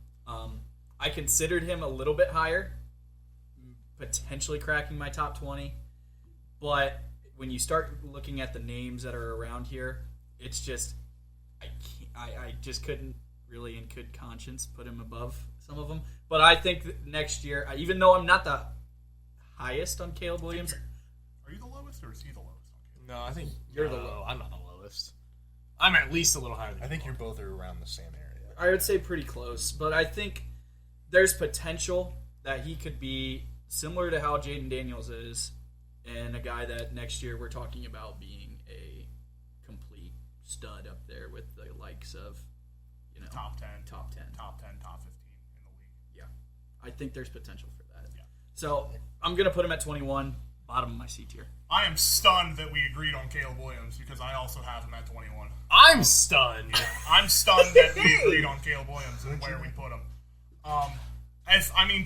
I considered him a little bit higher, potentially cracking my top 20. But when you start looking at the names that are around here, it's just I just couldn't really in good conscience put him above some of them. But I think that next year, even though I'm not the highest on Caleb Williams, Are you the lowest or is he the lowest? No, I think You're the low. I'm not the lowest. I'm at least a little higher than I think you you're both are around the same area. I would say pretty close. But I think there's potential that he could be similar to how Jaden Daniels is, and a guy that next year we're talking about being a complete stud up there with the likes of, Top 10. top 10. Top 10, top 15 in the league. Yeah, I think there's potential for that. Yeah. So I'm gonna put him at 21, bottom of my C tier. I am stunned that we agreed on Caleb Williams because I also have him at 21. I'm stunned. I'm stunned that we agreed on Caleb Williams and where we put him.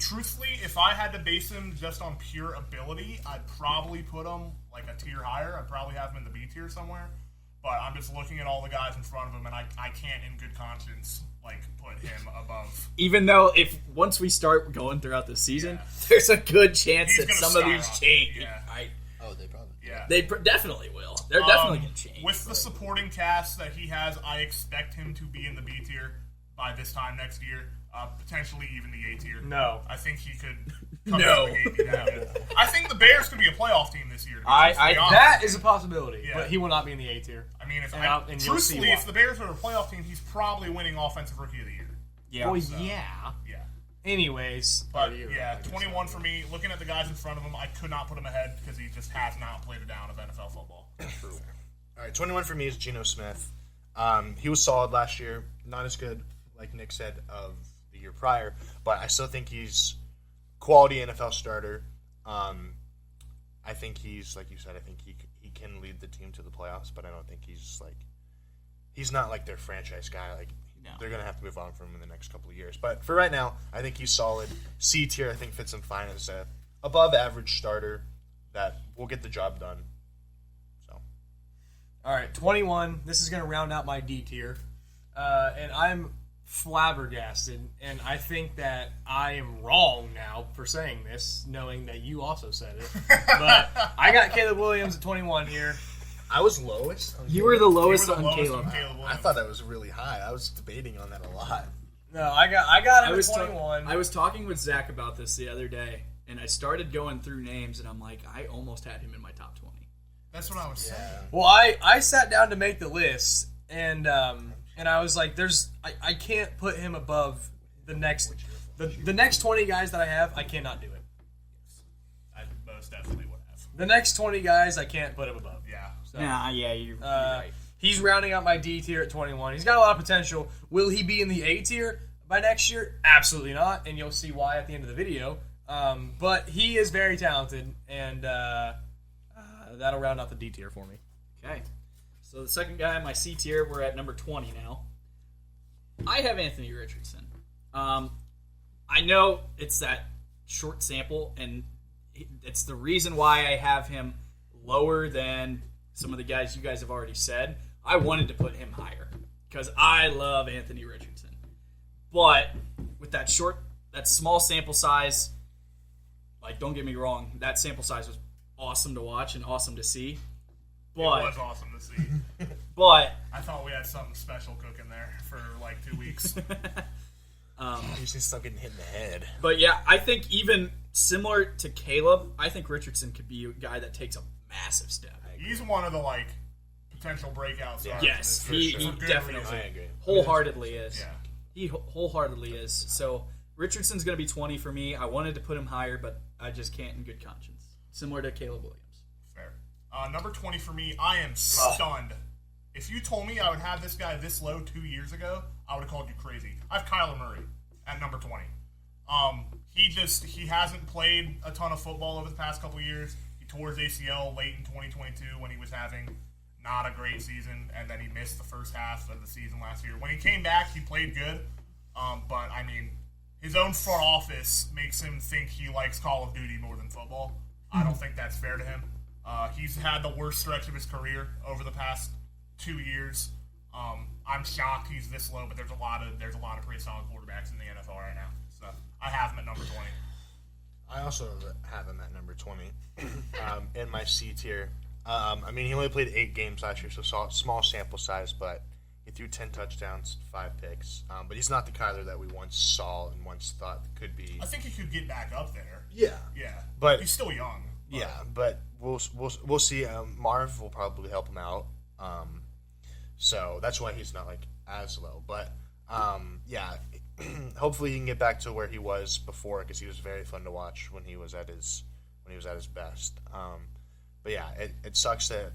Truthfully, if I had to base him just on pure ability, I'd probably put him like a tier higher. I'd probably have him in the B tier somewhere. But I'm just looking at all the guys in front of him, and I can't, in good conscience, put him above. Even though once we start going throughout the season, Yeah. there's a good chance He's that gonna some of these skyrocket, change. yeah. Oh, they probably. Yeah. They definitely will. They're definitely going to change. With the supporting cast that he has, I expect him to be in the B tier by this time next year. Potentially even the A tier. No. I think he could come No. out of the gate and be that good. I think the Bears could be a playoff team this year. to be honest. That is a possibility, Yeah. but he will not be in the A tier. I mean, and you'll see truthfully, why. if the Bears are a playoff team, he's probably winning Offensive Rookie of the Year. Yeah. Well, yeah. Yeah. Anyways, But, 21 for me. Looking at the guys in front of him, I could not put him ahead because he just has not played a down of NFL football. All right, 21 for me is Geno Smith. He was solid last year. Not as good, like Nick said, of the year prior, but I still think he's quality NFL starter. I think he's, like you said, I think he can lead the team to the playoffs, but I don't think he's not like their franchise guy. Like they're going to have to move on from him in the next couple of years. But for right now, I think he's solid. C tier, I think fits him fine as a above average starter that will get the job done. So, All right, 21. This is going to round out my D tier. And I'm flabbergasted, and I think that I am wrong now for saying this, knowing that you also said it. But I got Caleb Williams at 21 here. I was lowest. You were the lowest You were the on lowest Caleb. on Caleb I Williams. thought that was really high. I was debating on that a lot. No, I got him I was at 21. I was talking with Zach about this the other day, and I started going through names, and I'm like, I almost had him in my top 20. That's what I was saying. Well, I sat down to make the list, and I was like, I can't put him above the next 20 guys that I have. I cannot do it. I most definitely would have. The next 20 guys, I can't put him above. Yeah. So, Yeah, you're right. He's rounding out my D tier at 21. He's got a lot of potential. Will he be in the A tier by next year? Absolutely not, and you'll see why at the end of the video. But he is very talented, and that'll round out the D tier for me. Okay. So the second guy, my C tier, we're at number 20 now. I have Anthony Richardson. I know it's that short sample, and it's the reason why I have him lower than some of the guys you guys have already said. I wanted to put him higher because I love Anthony Richardson. But with that small sample size, like, don't get me wrong, that sample size was awesome to watch and awesome to see. It But was awesome to see. But I thought we had something special cooking there for like 2 weeks. He's just stuck getting hit in the head. But yeah, I think even similar to Caleb, I think Richardson could be a guy that takes a massive step. He's one of the like potential breakout stars. Yes, in he, this- he for good definitely reason. I agree. wholeheartedly is. Yeah. He wholeheartedly is. So Richardson's going to be 20 for me. I wanted to put him higher, but I just can't in good conscience. Similar to Caleb Williams. Fair. Number 20 for me, I am stunned. If you told me I would have this guy this low 2 years ago, I would have called you crazy. I have Kyler Murray at number 20. He hasn't played a ton of football over the past couple years. He tore his ACL late in 2022 when he was having not a great season, and then he missed the first half of the season last year. When he came back, he played good, but I mean, his own front office makes him think he likes Call of Duty more than football. I don't think that's fair to him. He's had the worst stretch of his career over the past 2 years. I'm shocked he's this low, but there's a lot of pretty solid quarterbacks in the NFL right now. So I have him at number 20. I also have him at number 20 in my C tier. I mean, he only played 8 games last year, so small sample size, but he threw 10 touchdowns, 5 picks. But he's not the Kyler that we once saw and once thought could be. I think he could get back up there. Yeah, Yeah, But- he's still young. But yeah, but we'll see. Marv will probably help him out, so that's why he's not like as low. But yeah, hopefully he can get back to where he was before, because he was very fun to watch when he was at his best. But yeah, it sucks that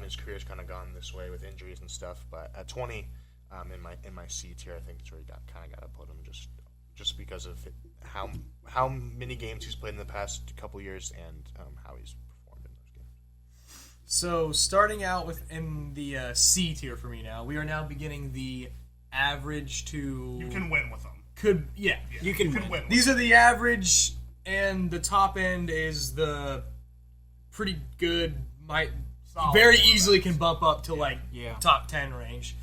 his career's kind of gone this way with injuries and stuff. But at 20, in my C tier, I think that's where you got to put him just because of how many games he's played in the past couple years and how he's performed in those games. So starting out in the C tier for me now, we are now beginning the average to you can win with them. You can win. with These are the average, and the top end is the pretty good. Might Solid very quarterback. easily can bump up to like Yeah. top 10 range.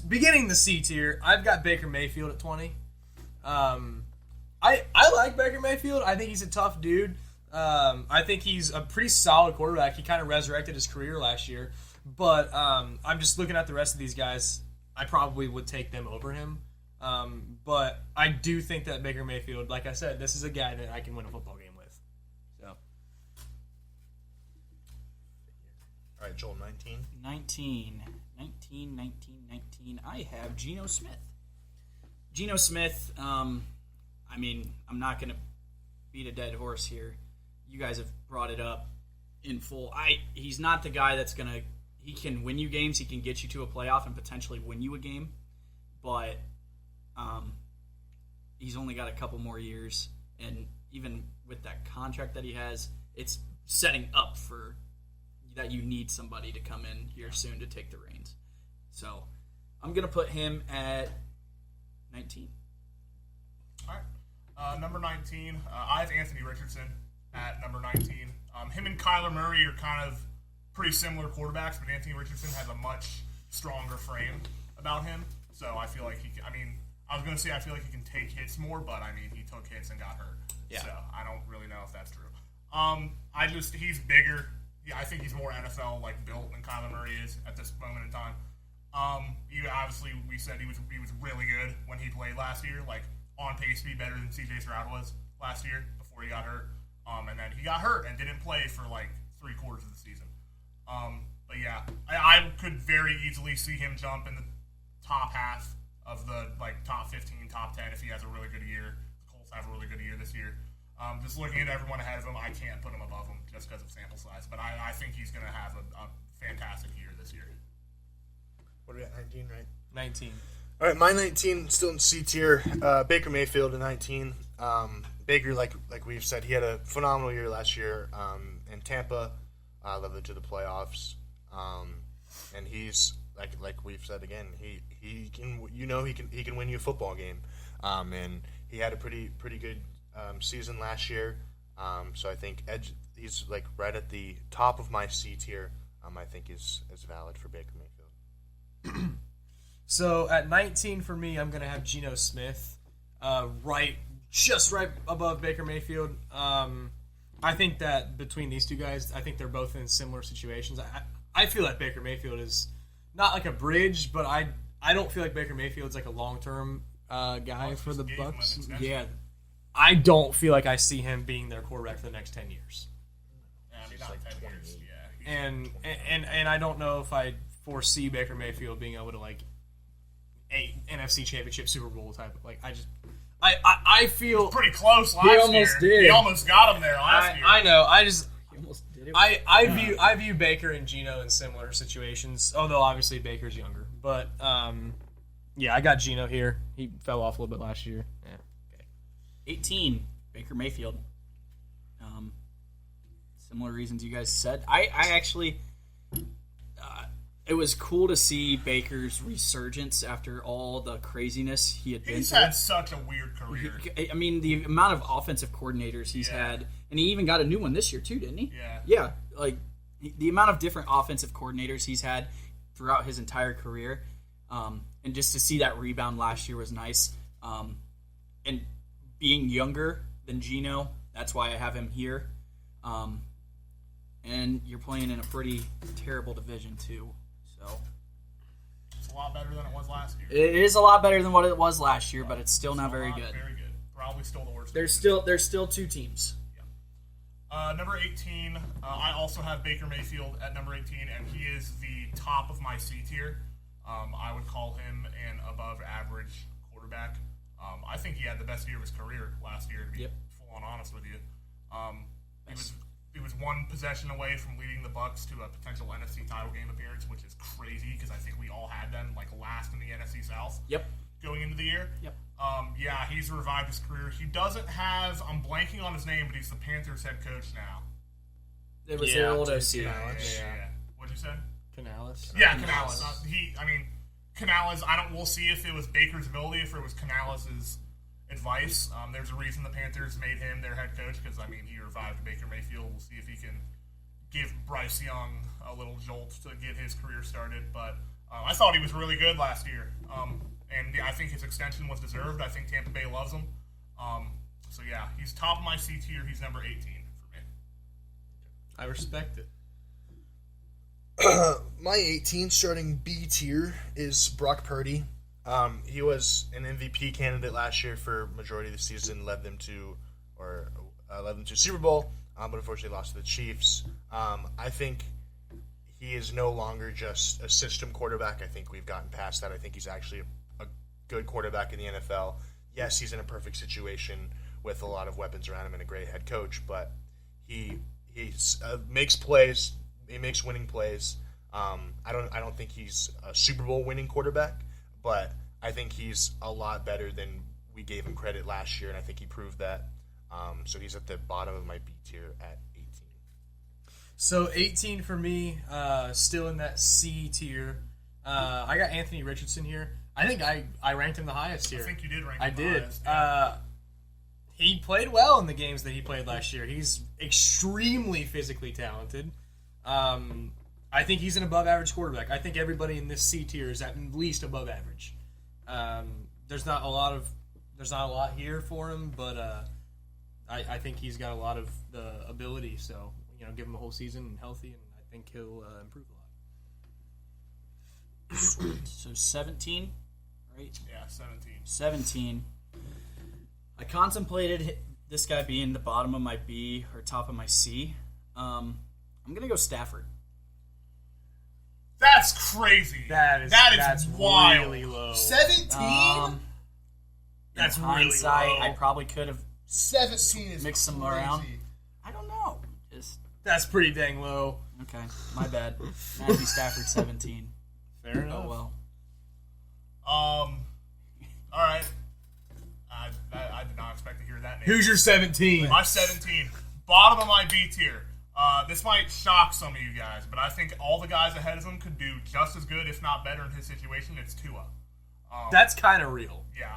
Beginning the C tier, I've got Baker Mayfield at 20. I like Baker Mayfield. I think he's a tough dude. I think he's a pretty solid quarterback. He kind of resurrected his career last year. But I'm just looking at the rest of these guys. I probably would take them over him. But I do think that Baker Mayfield, like I said, this is a guy that I can win a football game with. So All right, Joel, 19. 19. I have Geno Smith. Geno Smith, I mean, I'm not going to beat a dead horse here. You guys have brought it up in full. He's not the guy that's going to... He can win you games. He can get you to a playoff and potentially win you a game. But he's only got a couple more years. And even with that contract that he has, it's setting up for that you need somebody to come in here soon to take the reins. So I'm going to put him at 19. All right. Number 19, I have Anthony Richardson at number 19. Him and Kyler Murray are kind of pretty similar quarterbacks, but Anthony Richardson has a much stronger frame about him. So I feel like I was going to say I feel like he can take hits more, but I mean, he took hits and got hurt. Yeah. So I don't really know if that's true. He's bigger. Yeah, I think he's more NFL built than Kyler Murray is at this moment in time. Obviously we said he was really good when he played last year, on pace to be better than CJ Stroud was last year before he got hurt. And then he got hurt and didn't play for 3/4 of the season. But yeah, I could very easily see him jump in the top half of the top 15, top 10 if he has a really good year. The Colts have a really good year this year. Just looking at everyone ahead of him, I can't put him above him just because of sample size. But I think he's going to have a fantastic year this year. What are we at, 19, right? 19. All right, my 19, still in C tier. Baker Mayfield at 19. Baker, like we've said, he had a phenomenal year last year in Tampa. Led them to the playoffs. And he's like we've said again, he can win you a football game. And he had a pretty good season last year. So I think he's right at the top of my C tier. I think is valid for Baker Mayfield. So at 19 for me, I'm going to have Geno Smith, just right above Baker Mayfield. I think that between these two guys, I think they're both in similar situations. I feel like Baker Mayfield is not like a bridge, but I don't feel like Baker Mayfield's like a long-term guy for the Bucs. Yeah. I don't feel like I see him being their quarterback for the next 10 years. Not 10 years. Yeah. And I don't know if I foresee Baker Mayfield being able to a NFC Championship, Super Bowl type. I feel Pretty close last year. almost did. He almost got him there last year. I know. He almost did it. I view Baker and Geno in similar situations, although obviously Baker's younger. But yeah, I got Geno here. He fell off a little bit last year. Yeah. Okay. 18, Baker Mayfield. Similar reasons you guys said. I actually, it was cool to see Baker's resurgence after all the craziness he had been He's through. had such a weird career. I mean, the amount of offensive coordinators he's had, and he even got a new one this year too, didn't he? Yeah. Yeah, the amount of different offensive coordinators he's had throughout his entire career, and just to see that rebound last year was nice. And being younger than Geno, that's why I have him here. And you're playing in a pretty terrible division too, so It's a lot better than it was last year. it is a lot better than what it was last year, but it's still not very good. Very good. Probably still the worst. There's still two teams. Number 18, I also have Baker Mayfield at number 18, and he is the top of my C tier. I would call him an above-average quarterback. I think he had the best year of his career last year, to be full-on honest with you. He was one possession away from leading the Bucs to a potential NFC title game appearance, which is crazy because I think we all had them last in the NFC South. Yep. Going into the year. Yep. Yeah, he's revived his career. He doesn't have. I'm blanking on his name, but he's the Panthers head coach now. It was their old OC. Yeah. What'd you say? Canales. Yeah, Canales. Canales. We'll see if it was Baker's ability, if it was Canales' advice. There's a reason the Panthers made him their head coach because he revived Baker Mayfield. We'll see if he can give Bryce Young a little jolt to get his career started. But I thought he was really good last year, and I think his extension was deserved. I think Tampa Bay loves him. So yeah, he's top of my C tier. He's number 18 for me. I respect it. My 18 starting B tier is Brock Purdy. He was an MVP candidate last year for majority of the season, led them to Super Bowl, but unfortunately lost to the Chiefs. I think he is no longer just a system quarterback. I think we've gotten past that. I think he's actually a good quarterback in the NFL. Yes, he's in a perfect situation with a lot of weapons around him and a great head coach, but he makes plays. He makes winning plays. I don't think he's a Super Bowl winning quarterback, but I think he's a lot better than we gave him credit last year, and I think he proved that. So he's at the bottom of my B tier at 18. So 18 for me, still in that C tier. I got Anthony Richardson here. I think I ranked him the highest here. I think you did rank I him the did. highest, yeah. He played well in the games that he played last year. He's extremely physically talented. I think he's an above-average quarterback. I think everybody in this C tier is at least above average. There's not a lot here for him, but I think he's got a lot of the ability. So give him a whole season and healthy, and I think he'll improve a lot. So 17, right? Yeah, 17. 17. I contemplated this guy being the bottom of my B or top of my C. I'm going to go Stafford. That's crazy. That's wild. Really low. 17? That's really hindsight. low. I probably could have 17 is mixed them crazy. around. I don't know. Just That's pretty dang low. okay. My bad. Matthew Stafford 17. Fair enough. Oh well. All right. I did not expect to hear that name. Who's your 17? My 17. Bottom of my B tier. This might shock some of you guys, but I think all the guys ahead of him could do just as good, if not better, in his situation. It's Tua. That's kind of real. Yeah,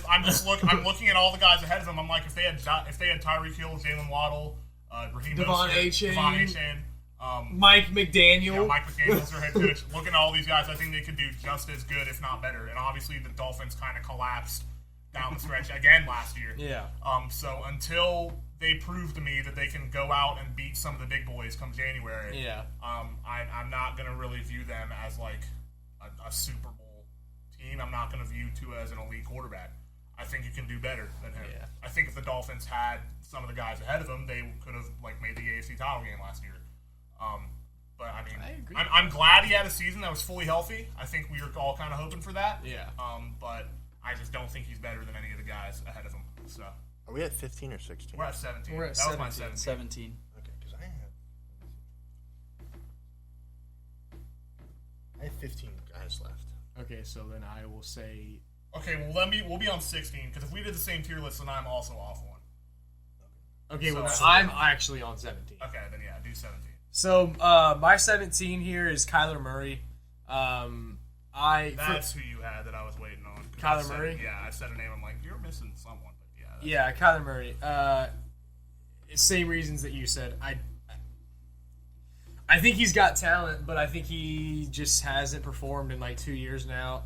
I'm looking at all the guys ahead of him. I'm like, if they had Tyreek Hill, Jalen Waddle, Raheem Devon Mostert, Achane. Devon Achane, Mike McDaniel. yeah, Mike McDaniel's their head coach. Looking at all these guys, I think they could do just as good, if not better. And obviously, the Dolphins kind of collapsed down the stretch again last year. Yeah. So until they prove to me that they can go out and beat some of the big boys come January, Yeah. I'm not going to really view them as like a Super Bowl team. I'm not going to view Tua as an elite quarterback. I think you can do better than him. Yeah. I think if the Dolphins had some of the guys ahead of them, they could have made the AFC title game last year. But I mean, I agree. I'm glad he had a season that was fully healthy. I think we were all kind of hoping for that. Yeah. But I just don't think he's better than any of the guys ahead of him. So Are we at 15 or 16? we're at 17. We're at that was my 17. 17. Okay, because I have 15 guys left. Okay, so then I will say. Okay, well we'll be on 16 because if we did the same tier list, then I'm also off one. Okay, well So- I'm actually on 17. Okay, then yeah, do 17. So my 17 here is Kyler Murray. That's who you had that I was waiting on. 'Cause Kyler I said- Murray? Yeah, I said a name. I'm like, you're missing someone. But yeah. that's- Yeah, Kyler Murray. Same reasons that you said. I think he's got talent, but I think he just hasn't performed in like 2 years now.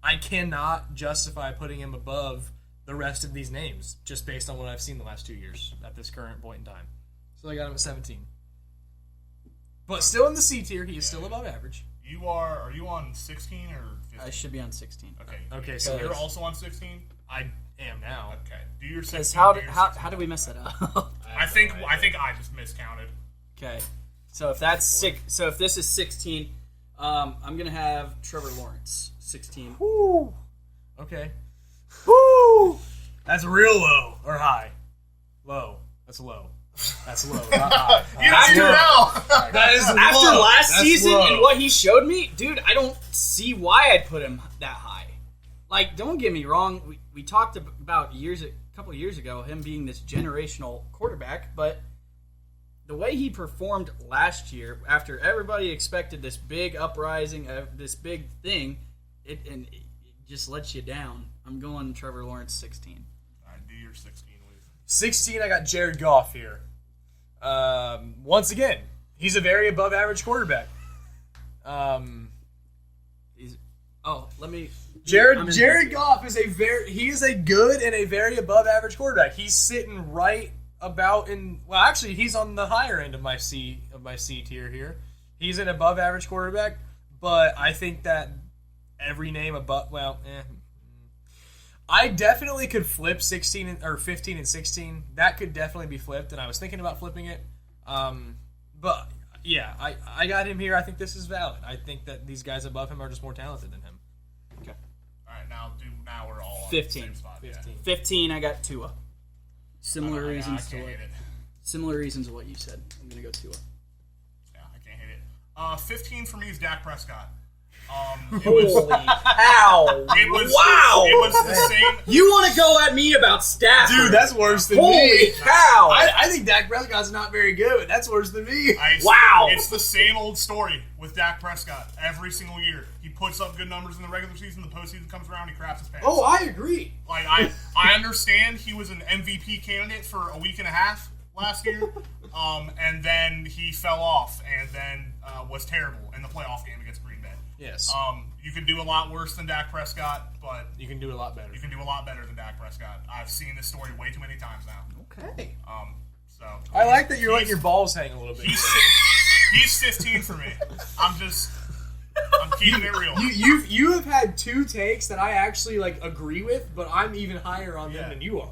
I cannot justify putting him above the rest of these names just based on what I've seen the last 2 years at this current point in time. So I got him at 17. But still in the C tier, he is still above average. Are you on 16 or 15? I should be on 16. Okay. Okay, So so you're also on 16? I am now. Okay. Do your 16. Because do your 16. how do we mess that up? I think I just miscounted. Okay, so if that's six, so if this is 16, I'm gonna have Trevor Lawrence 16. Woo. Okay. Woo. That's real low or high. Low. That's low. That's low. Not high. You don't even know. That is After low. last That's season low. and what he showed me, dude, I don't see why I'd put him that high. Like, don't get me wrong, we talked about a couple of years ago him being this generational quarterback, but the way he performed last year, after everybody expected this big uprising, this big thing, it just lets you down. I'm going Trevor Lawrence 16. All right, do your 16, Luke. 16, I got Jared Goff here. Once again, he's a very above average quarterback. Jared Goff is he is a good and a very above average quarterback. He's sitting right about actually he's on the higher end of my C tier here. He's an above average quarterback, but I think that every name above I definitely could flip 16 or 15 and 16. That could definitely be flipped, and I was thinking about flipping it. But yeah, I got him here. I think this is valid. I think that these guys above him are just more talented than him. All right, now we're all on 15. the same spot. 15. 15, I got Tua. I Similar reasons to can't what hit it. similar reasons to what you said. I'm gonna go Tua. Yeah, I can't hit it. 15 for me is Dak Prescott. It was Holy cow! it was Wow! It was the same. You want to go at me about Stafford? Dude, that's worse than Holy me. cow! I think Dak Prescott's not very good, but that's worse than me. Wow. It's the same old story with Dak Prescott every single year. He puts up good numbers in the regular season. The postseason comes around, he craps his pants. Oh, I agree. Like I understand he was an MVP candidate for a week and a half last year, and then he fell off, and then was terrible in the playoff game against Green Bay. Yes. You can do a lot worse than Dak Prescott, but You can do a lot better. you can do a lot better than Dak Prescott. I've seen this story way too many times now. Okay. So I like that you're letting he's- your balls hang a little bit. He's 15 for me. I'm keeping it real. You have had two takes that I actually like agree with, but I'm even higher on them Yeah. than you are.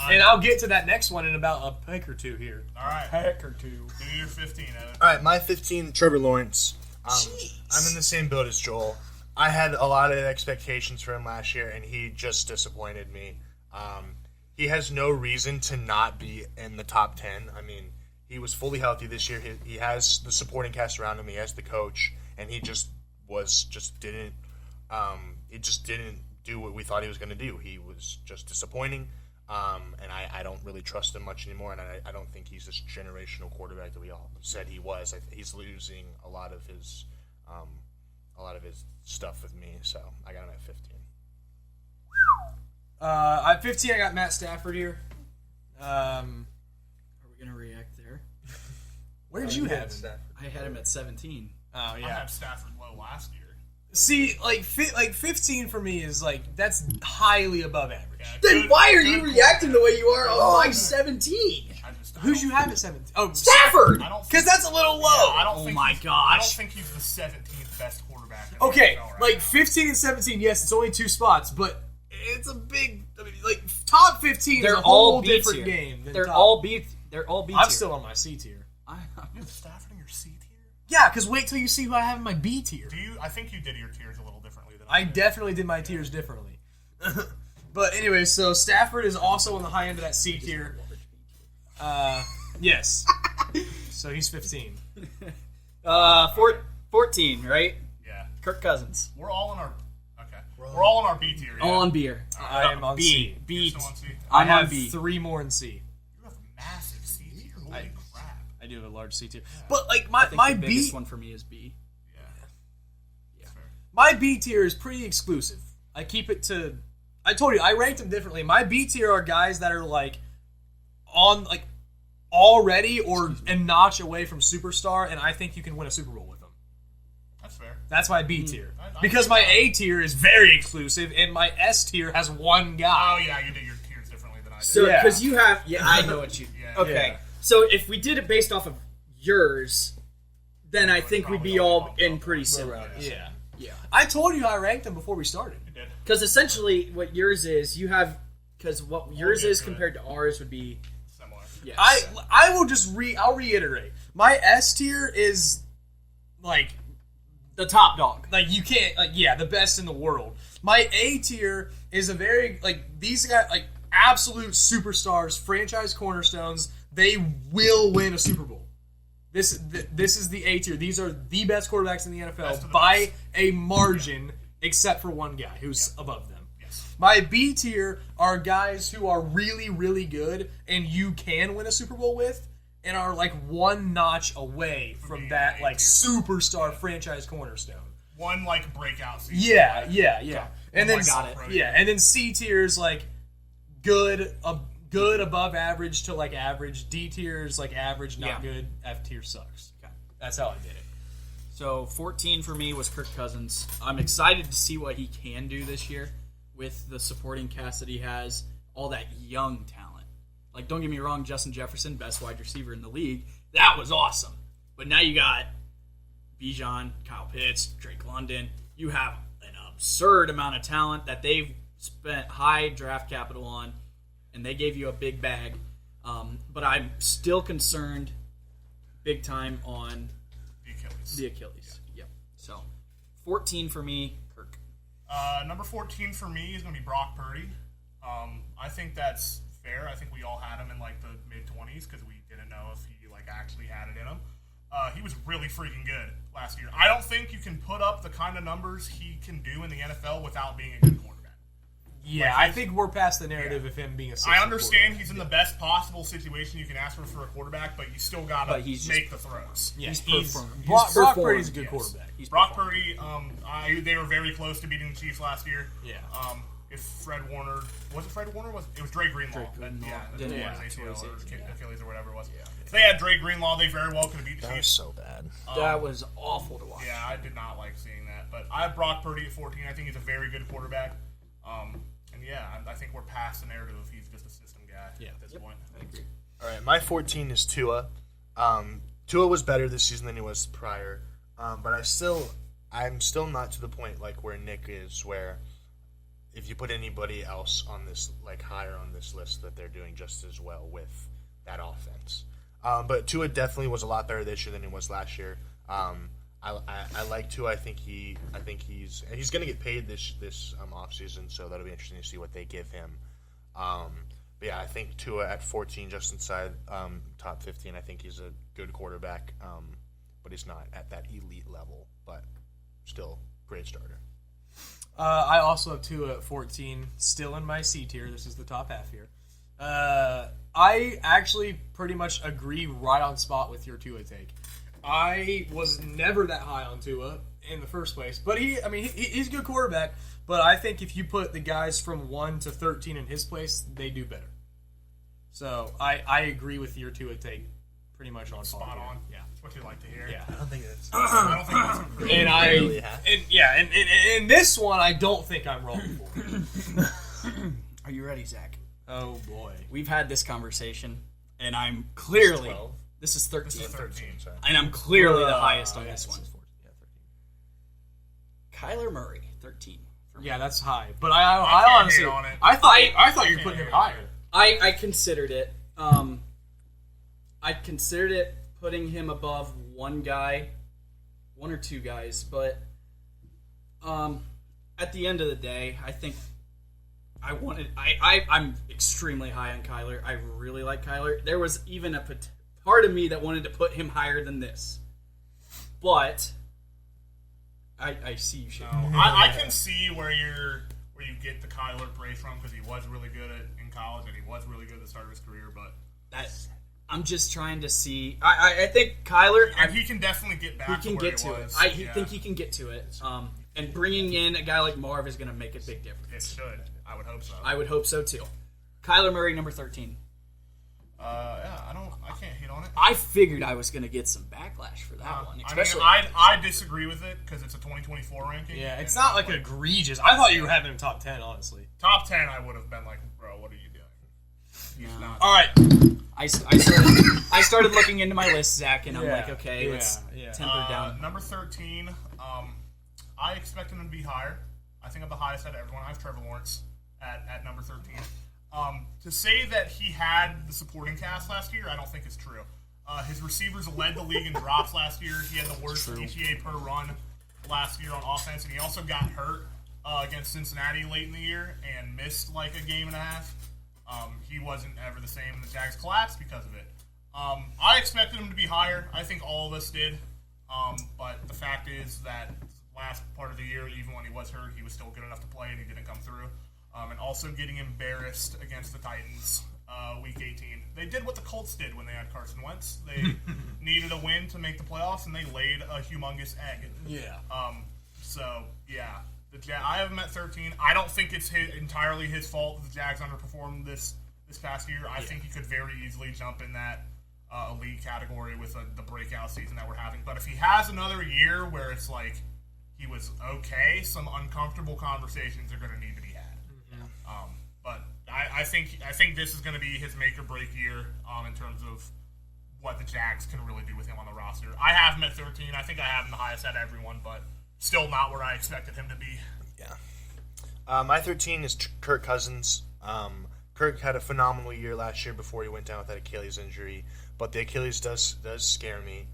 And I'll get to that next one in about a pick or two here. all right. Peck or two. Do your 15, Evan. All right, my 15, Trevor Lawrence. Jeez. I'm in the same boat as Joel. I had a lot of expectations for him last year, and he just disappointed me. He has no reason to not be in the top 10. I mean, he was fully healthy this year. He has the supporting cast around him. He has the coach, and he just didn't do what we thought he was going to do. He was just disappointing. And I don't really trust him much anymore, and I don't think he's this generational quarterback that we all said he was. He's losing a lot of his stuff with me, so I got him at 15. At 15, I got Matt Stafford here. Are we gonna react there? Where did you have him? I had him at 17. Oh I yeah. had Stafford low last year. See, like 15 for me is like that's highly above average. Yeah, Then good- why are good you reacting the way you are on my 17? Who'd you have at 17? Oh, Stafford! I don't think- because that's a little low. I don't Oh think my he's- gosh. I don't think he's the 17th best quarterback. in the Okay, NFL right like now. 15 and 17, yes, it's only two spots, but it's a big. I mean, like top 15 They're is a whole all B different tier. game. Than They're top. all B. They're all B. I'm tier. still on my C tier. You have Stafford in your C tier? Yeah, because wait till you see who I have in my B tier. Do you? I think you did your tiers a little differently than I did. definitely did my tiers differently. But anyway, so Stafford is also on the high end of that C tier. Yes. So he's 15. 14, right? Yeah, Kirk Cousins. we're all in our. Okay, we're all in our B tier. Yeah. All on beer. I am on C. You're B. still on C. I I'm on have B. 3 more in C. You have a massive C tier. Holy crap! I do have a large C tier. But like I my think my the B biggest one for me is B. Yeah. That's fair. my B tier is pretty exclusive. I keep it to. I told you I ranked them differently. My B tier are guys that are like on like already or a notch away from superstar, and I think you can win a Super Bowl with them. That's fair. That's my B tier. I Because think my that. A tier is very exclusive, and my S tier has one guy. Oh yeah, you did your tiers differently than I did. So, Yeah. because you have, I know what you. Yeah. Okay, Yeah. so if we did it based off of yours, then I think we'd be all in pretty similar. Yeah. Yeah, I told you how I ranked them before we started. You did. because essentially what yours is, you have, because what yours get is to compared to ours would be, Similar. yes. I will just I'll reiterate. My S tier is like the top dog. you can't the best in the world. My A tier is a very these guys absolute superstars, franchise cornerstones. They will win a Super Bowl. This is the A tier. These are the best quarterbacks in the Best of NFL the by best. a margin, except for one guy who's above them. Yes. My B tier are guys who are really, really good and you can win a Super Bowl with, and are like one notch away from being that an A like tier. superstar franchise cornerstone. One like breakout season. Yeah, right? yeah. And then got it. yeah, and then C tier is like good above average to like average. D tier is like average, not Yeah. good. F tier sucks. Okay. That's how I did it. So 14 for me was Kirk Cousins. I'm excited to see what he can do this year with the supporting cast that he has, all that young talent. Like, don't get me wrong, Justin Jefferson, best wide receiver in the league. That was awesome. But now you got Bijan, Kyle Pitts, Drake London. You have an absurd amount of talent that they've spent high draft capital on, and they gave you a big bag. But I'm still concerned big time on The Achilles. the Achilles. Yep. So, 14 for me, Kirk. Number 14 for me is going to be Brock Purdy. I think that's fair. I think we all had him in like the mid 20s because we didn't know if he like actually had it in him. he was really freaking good last year. I don't think you can put up the kind of numbers he can do in the NFL without being a good quarterback. Yeah, I think we're past the narrative of him being a system I understand quarterback. he's in the best possible situation you can ask for a quarterback, but you still got to make the throws. Yeah, He's he's performed. Brock He's performed, Purdy's a good yes. quarterback. He's Brock performed. Purdy, they were very close to beating the Chiefs last year. Yeah. If Fred Warner was it Fred Warner? It was Dre Greenlaw. Greenlaw. Didn't Yeah. his ACL or Yeah. Achilles or whatever it was. If they had Dre Greenlaw, they very well could have beat the That was Chiefs. so bad. That was awful to watch. Yeah, I did not like seeing that. But I have Brock Purdy at 14. I think he's a very good quarterback. And yeah, I think we're past the narrative of he's just a system guy at this point. I agree. All right, my 14 is Tua. Tua was better this season than he was prior, but I'm still not to the point like where Nick is, where if you put anybody else on this, like higher on this list, that they're doing just as well with that offense. But Tua definitely was a lot better this year than he was last year. I like Tua. I think he's going to get paid this offseason, so that'll be interesting to see what they give him. But yeah, I think Tua at 14, just inside top 15. I think he's a good quarterback, but he's not at that elite level, but still great starter. I also have Tua at 14, still in my C tier. This is the top half here. I actually pretty much agree right on spot with your Tua take. I was never that high on Tua in the first place, but he's a good quarterback. But I think if you put the guys from 1 to 13 in his place, they do better. So I agree with your Tua take pretty much on Spot par. on. Yeah. That's what you like to hear. Yeah. I don't think that's. I don't think that's a great. And this one I don't think I'm wrong for. Are you ready, Zach? Oh boy. We've had this conversation, and I'm clearly 12. This is 13. This is 13. Sorry. And I'm clearly the highest on yeah, this this one. is 14. Yeah, 13. Kyler Murray, 13. For me. Yeah, that's high. But I I can't honestly, hate on it. I thought you were can't putting him hate on higher. I considered it. I considered it putting him above one or two guys, but at the end of the day, I think I'm extremely high on Kyler. I really like Kyler. There was even a part of me that wanted to put him higher than this, but I see you shaking. I can see where you get the Kyler praise from, because he was really good in college and he was really good at the start of his career. But I'm just trying to see. I think Kyler. and he can definitely get back. He can to where get to it. was. I think he can get to it. And bringing in a guy like Marv is going to make a big It difference. should. I would hope so. I would hope so too. Kyler Murray, number 13. Yeah, I can't hate on it. I figured I was going to get some backlash for that one, especially. I disagree with it because it's a 2024 ranking. Yeah, it's and not like egregious. I thought you were having him top 10, honestly. top 10. I would have been like, bro, what are you doing? He's not. All right. I started looking into my list, Zach, and I'm Yeah, like, okay, let's yeah. temper down. Number 13. I expect him to be higher. I think I'm the highest out of everyone. I have Trevor Lawrence at number 13. To say that he had the supporting cast last year, I don't think is true. His receivers led the league in drops last year. He had the worst EPA per run last year on offense, and he also got hurt against Cincinnati late in the year and missed like a game and a half. He wasn't ever the same, and the Jags collapsed because of it. I expected him to be higher. I think all of us did. But the fact is that last part of the year, even when he was hurt, he was still good enough to play, and he didn't come through. And also getting embarrassed against the Titans week 18. They did what the Colts did when they had Carson Wentz. They needed a win to make the playoffs, and they laid a humongous egg. Yeah. So, yeah. I have him at 13. I don't think it's entirely his fault that the Jags underperformed this past year. I think he could very easily jump in that elite category with the breakout season that we're having. But if he has another year where it's like he was okay, some uncomfortable conversations are going to need to be had. But I think this is going to be his make or break year in terms of what the Jags can really do with him on the roster. I have him at 13. I think I have him the highest out of everyone, but still not where I expected him to be. Yeah. My 13 is Kirk Cousins. Kirk had a phenomenal year last year before he went down with that Achilles injury, but the Achilles does scare me.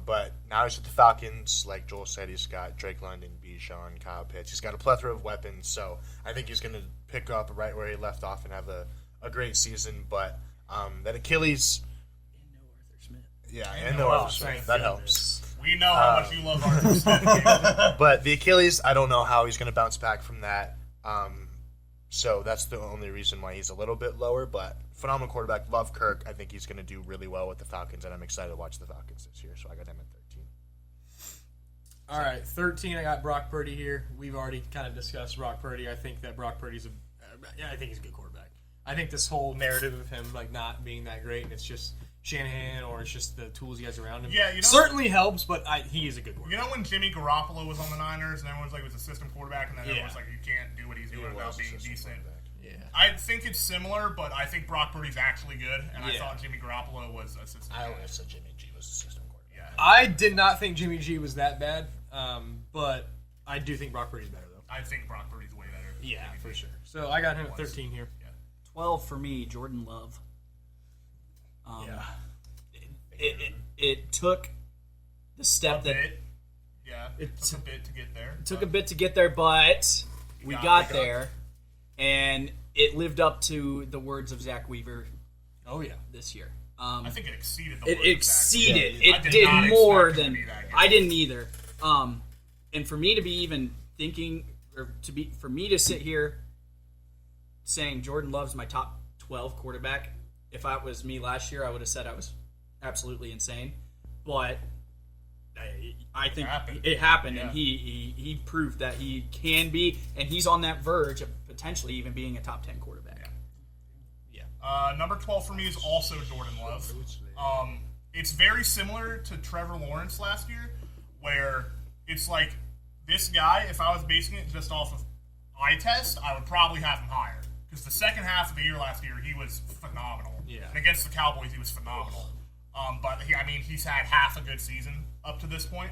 But now he's with the Falcons. Like Joel said, he's got Drake London, Bijan, Kyle Pitts. He's got a plethora of weapons, so I think he's going to pick up right where he left off and have a great season. But that Achilles... No Arthur Smith. Yeah, And no Oh, Arthur Smith. thank That goodness. helps. We know how much you love Arthur Smith. But the Achilles, I don't know how he's going to bounce back from that. So that's the only reason why he's a little bit lower. But phenomenal quarterback. Love Kirk. I think he's going to do really well with the Falcons, and I'm excited to watch the Falcons this year. So I got him at 13. All right, 13. I got Brock Purdy here. We've already kind of discussed Brock Purdy. I think that Brock Purdy's I think he's a good quarterback. I think this whole narrative of him like not being that great, and it's just Shanahan or it's just the tools he has around him. Yeah, you know- certainly helps, but he is a good You quarterback. know when Jimmy Garoppolo was on the Niners and everyone's like, he was a system quarterback, and then Yeah. everyone's like, you can't do what he's doing without being decent. Yeah. I think it's similar, but I think Brock Purdy's actually good, and I Yeah. thought Jimmy Garoppolo was a system. I guy. always said Jimmy G was the system quarterback. Yeah, I did not think Jimmy G was that bad, but I do think Brock Purdy's better though. I think Brock Purdy's way better. than Yeah, Jimmy for G. sure. So I got him at 13 here. 12 for me, Jordan Love. Yeah. It took the step A that bit. Yeah, it It's- took a bit to get there. took a bit to get there, but we got got there, and it lived up to the words of Zach Weaver Oh yeah. this year. I think it exceeded the It words of Zach. exceeded. Yeah, I It did did not more expect it to than be that good. I didn't either. And for me to be even thinking, or for me to sit here saying Jordan Love's my top 12 quarterback, if that was me last year, I would have said I was absolutely insane. But I think it happened, Yeah. and he proved that he can be, and he's on that verge of potentially even being a top 10 quarterback. Number 12 for me is also Jordan Love. It's very similar to Trevor Lawrence last year, where it's like this guy, if I was basing it just off of eye test, I would probably have him higher. Because the second half of the year last year, he was phenomenal. Yeah. And against the Cowboys, he was phenomenal. But he's had half a good season up to this point.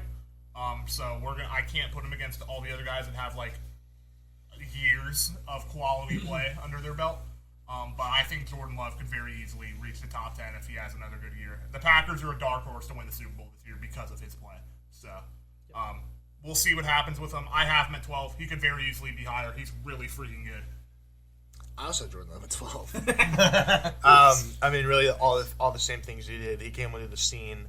So I can't put him against all the other guys that have like years of quality play under their belt. But I think Jordan Love could very easily reach the top 10 if he has another good year. The Packers are a dark horse to win the Super Bowl this year because of his play. So we'll see what happens with him. I have him at 12. He could very easily be higher. He's really freaking good. I also had Jordan Love at 12. I mean, really, all the same things he did. He came into the scene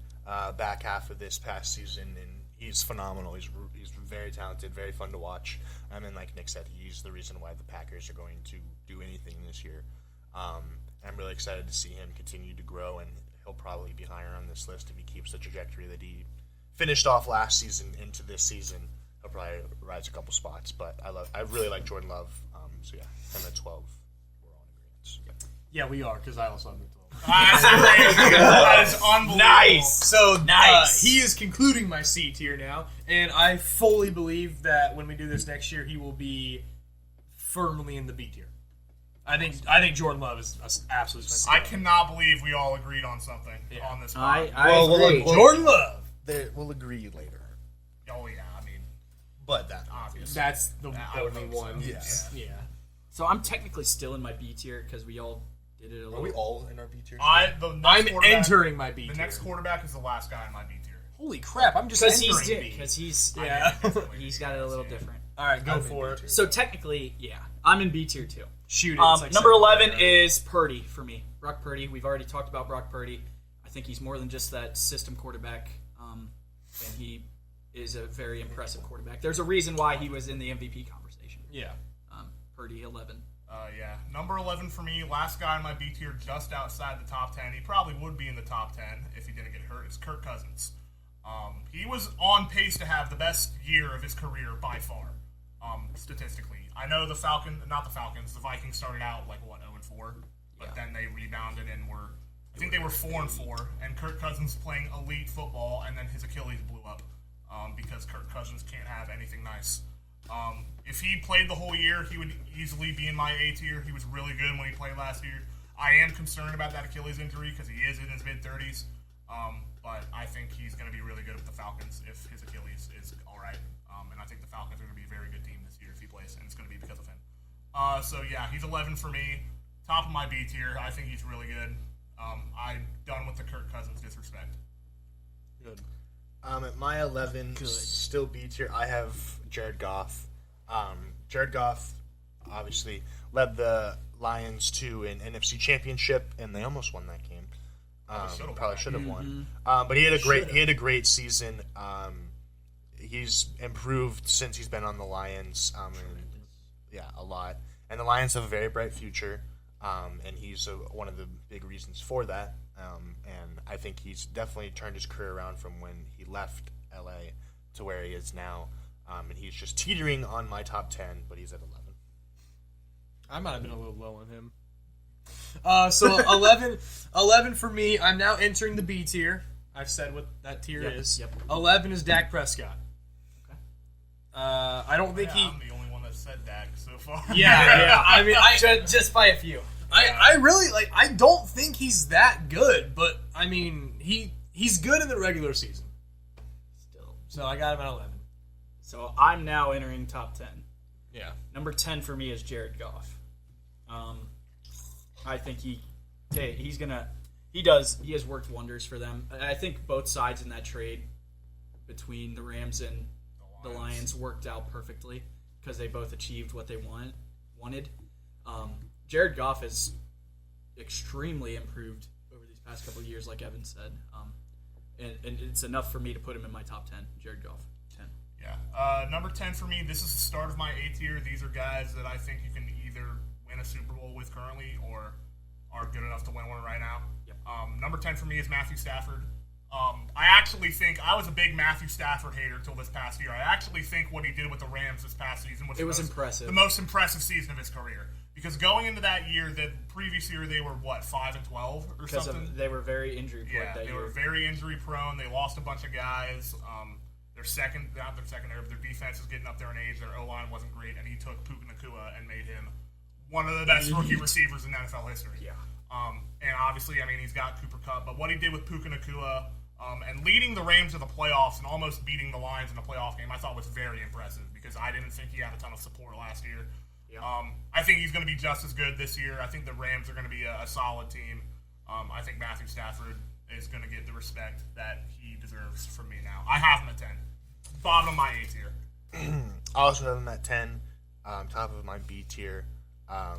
back half of this past season, and he's phenomenal. He's very talented, very fun to watch. And like Nick said, he's the reason why the Packers are going to do anything this year. I'm really excited to see him continue to grow, and he'll probably be higher on this list if he keeps the trajectory that he finished off last season into this season. He'll probably rise a couple spots, but I really like Jordan Love. So yeah, I'm at 12. We're all in agreement. Yeah, we are because I also have him at 12. That is unbelievable. Nice. So Nice. he is concluding my C tier now, and I fully believe that when we do this next year, he will be firmly in the B tier. I think Jordan Love is absolutely I fantastic. cannot believe we all agreed on something on this I pod. agree. Jordan Love. We'll agree later. Oh, yeah, I mean, But that obviously. That's the I would only hope so. one. Yeah. Yeah. So I'm technically still in my B tier because we all did it a little. Are we all in our B tier? The next I'm quarterback- entering my B The tier. next quarterback is the last guy in my B tier. Holy crap! I'm just Because entering B. he's Yeah. he's got it a little different. All right, go I'm in for B it. tier. So technically, yeah, I'm in B tier too. Shoot it. It's like Number 7. 11 is Purdy for me. Brock Purdy. We've already talked about Brock Purdy. I think he's more than just that system quarterback, and he is a very impressive quarterback. There's a reason why he was in the MVP conversation. Yeah. Purdy 11. Yeah. Number 11 for me, last guy in my B tier just outside the top 10. He probably would be in the top 10 if he didn't get hurt. It's Kirk Cousins. He was on pace to have the best year of his career by far, statistically. I know the Vikings started out like, 0-4, but then they rebounded and I think they were 4-4, and Kirk Cousins playing elite football, and then his Achilles blew up because Kirk Cousins can't have anything nice. If he played the whole year, he would easily be in my A tier. He was really good when he played last year. I am concerned about that Achilles injury because he is in his mid-30s, but I think he's going to be really good with the Falcons if his Achilles is all right. And I think the Falcons are going to be a very good team this year if he plays, and it's going to be because of him. So yeah, he's 11 for me. Top of my B tier. I think he's really good. I'm done with the Kirk Cousins disrespect. Good. At my 11, still B tier, I have Jared Goff. Jared Goff obviously led the Lions to an NFC championship, and they almost won that game. Probably should have won. But he had a great season. He's improved since he's been on the Lions. A lot. And the Lions have a very bright future. And he's one of the big reasons for that. And I think he's definitely turned his career around from when he left LA to where he is now. And he's just teetering on my top 10, but he's at 11. I might have been a little low on him. So 11 for me. I'm now entering the B tier. I've said what that tier is. Yep. 11 is Dak Prescott. Okay. I don't think I'm the only one that said Dak so far. Yeah. I mean, just by a few. I really I don't think he's that good, but I mean, he's good in the regular season. Still. So I got him at 11. So I'm now entering top 10. Yeah. Number 10 for me is Jared Goff. I think he has worked wonders for them. I think both sides in that trade between the Rams and the Lions worked out perfectly because they both achieved what they wanted. Jared Goff has extremely improved over these past couple of years, like Evan said. And it's enough for me to put him in my top 10. Jared Goff, 10. Yeah. Number 10 for me, this is the start of my A tier. These are guys that I think you can either win a Super Bowl with currently or are good enough to win one right now. Yep. Number 10 for me is Matthew Stafford. I actually think I was a big Matthew Stafford hater till this past year. I actually think what he did with the Rams this past season was impressive. The most impressive season of his career. Because going into that year, the previous year they were 5-12 or something. They were very injury prone. Yeah, they were very injury prone. They lost a bunch of guys. Their defense is getting up there in age. Their O-line wasn't great, and he took Puka Nacua and made him one of the best rookie receivers in NFL history. Yeah. And obviously, I mean, he's got Cooper Kupp, but what he did with Puka Nacua and leading the Rams to the playoffs and almost beating the Lions in the playoff game, I thought was very impressive because I didn't think he had a ton of support last year. Yeah. I think he's going to be just as good this year. I think the Rams are going to be a solid team. I think Matthew Stafford is going to get the respect that he deserves from me now. I have him at 10. Bottom of my A tier. I also have him at 10, top of my B tier. I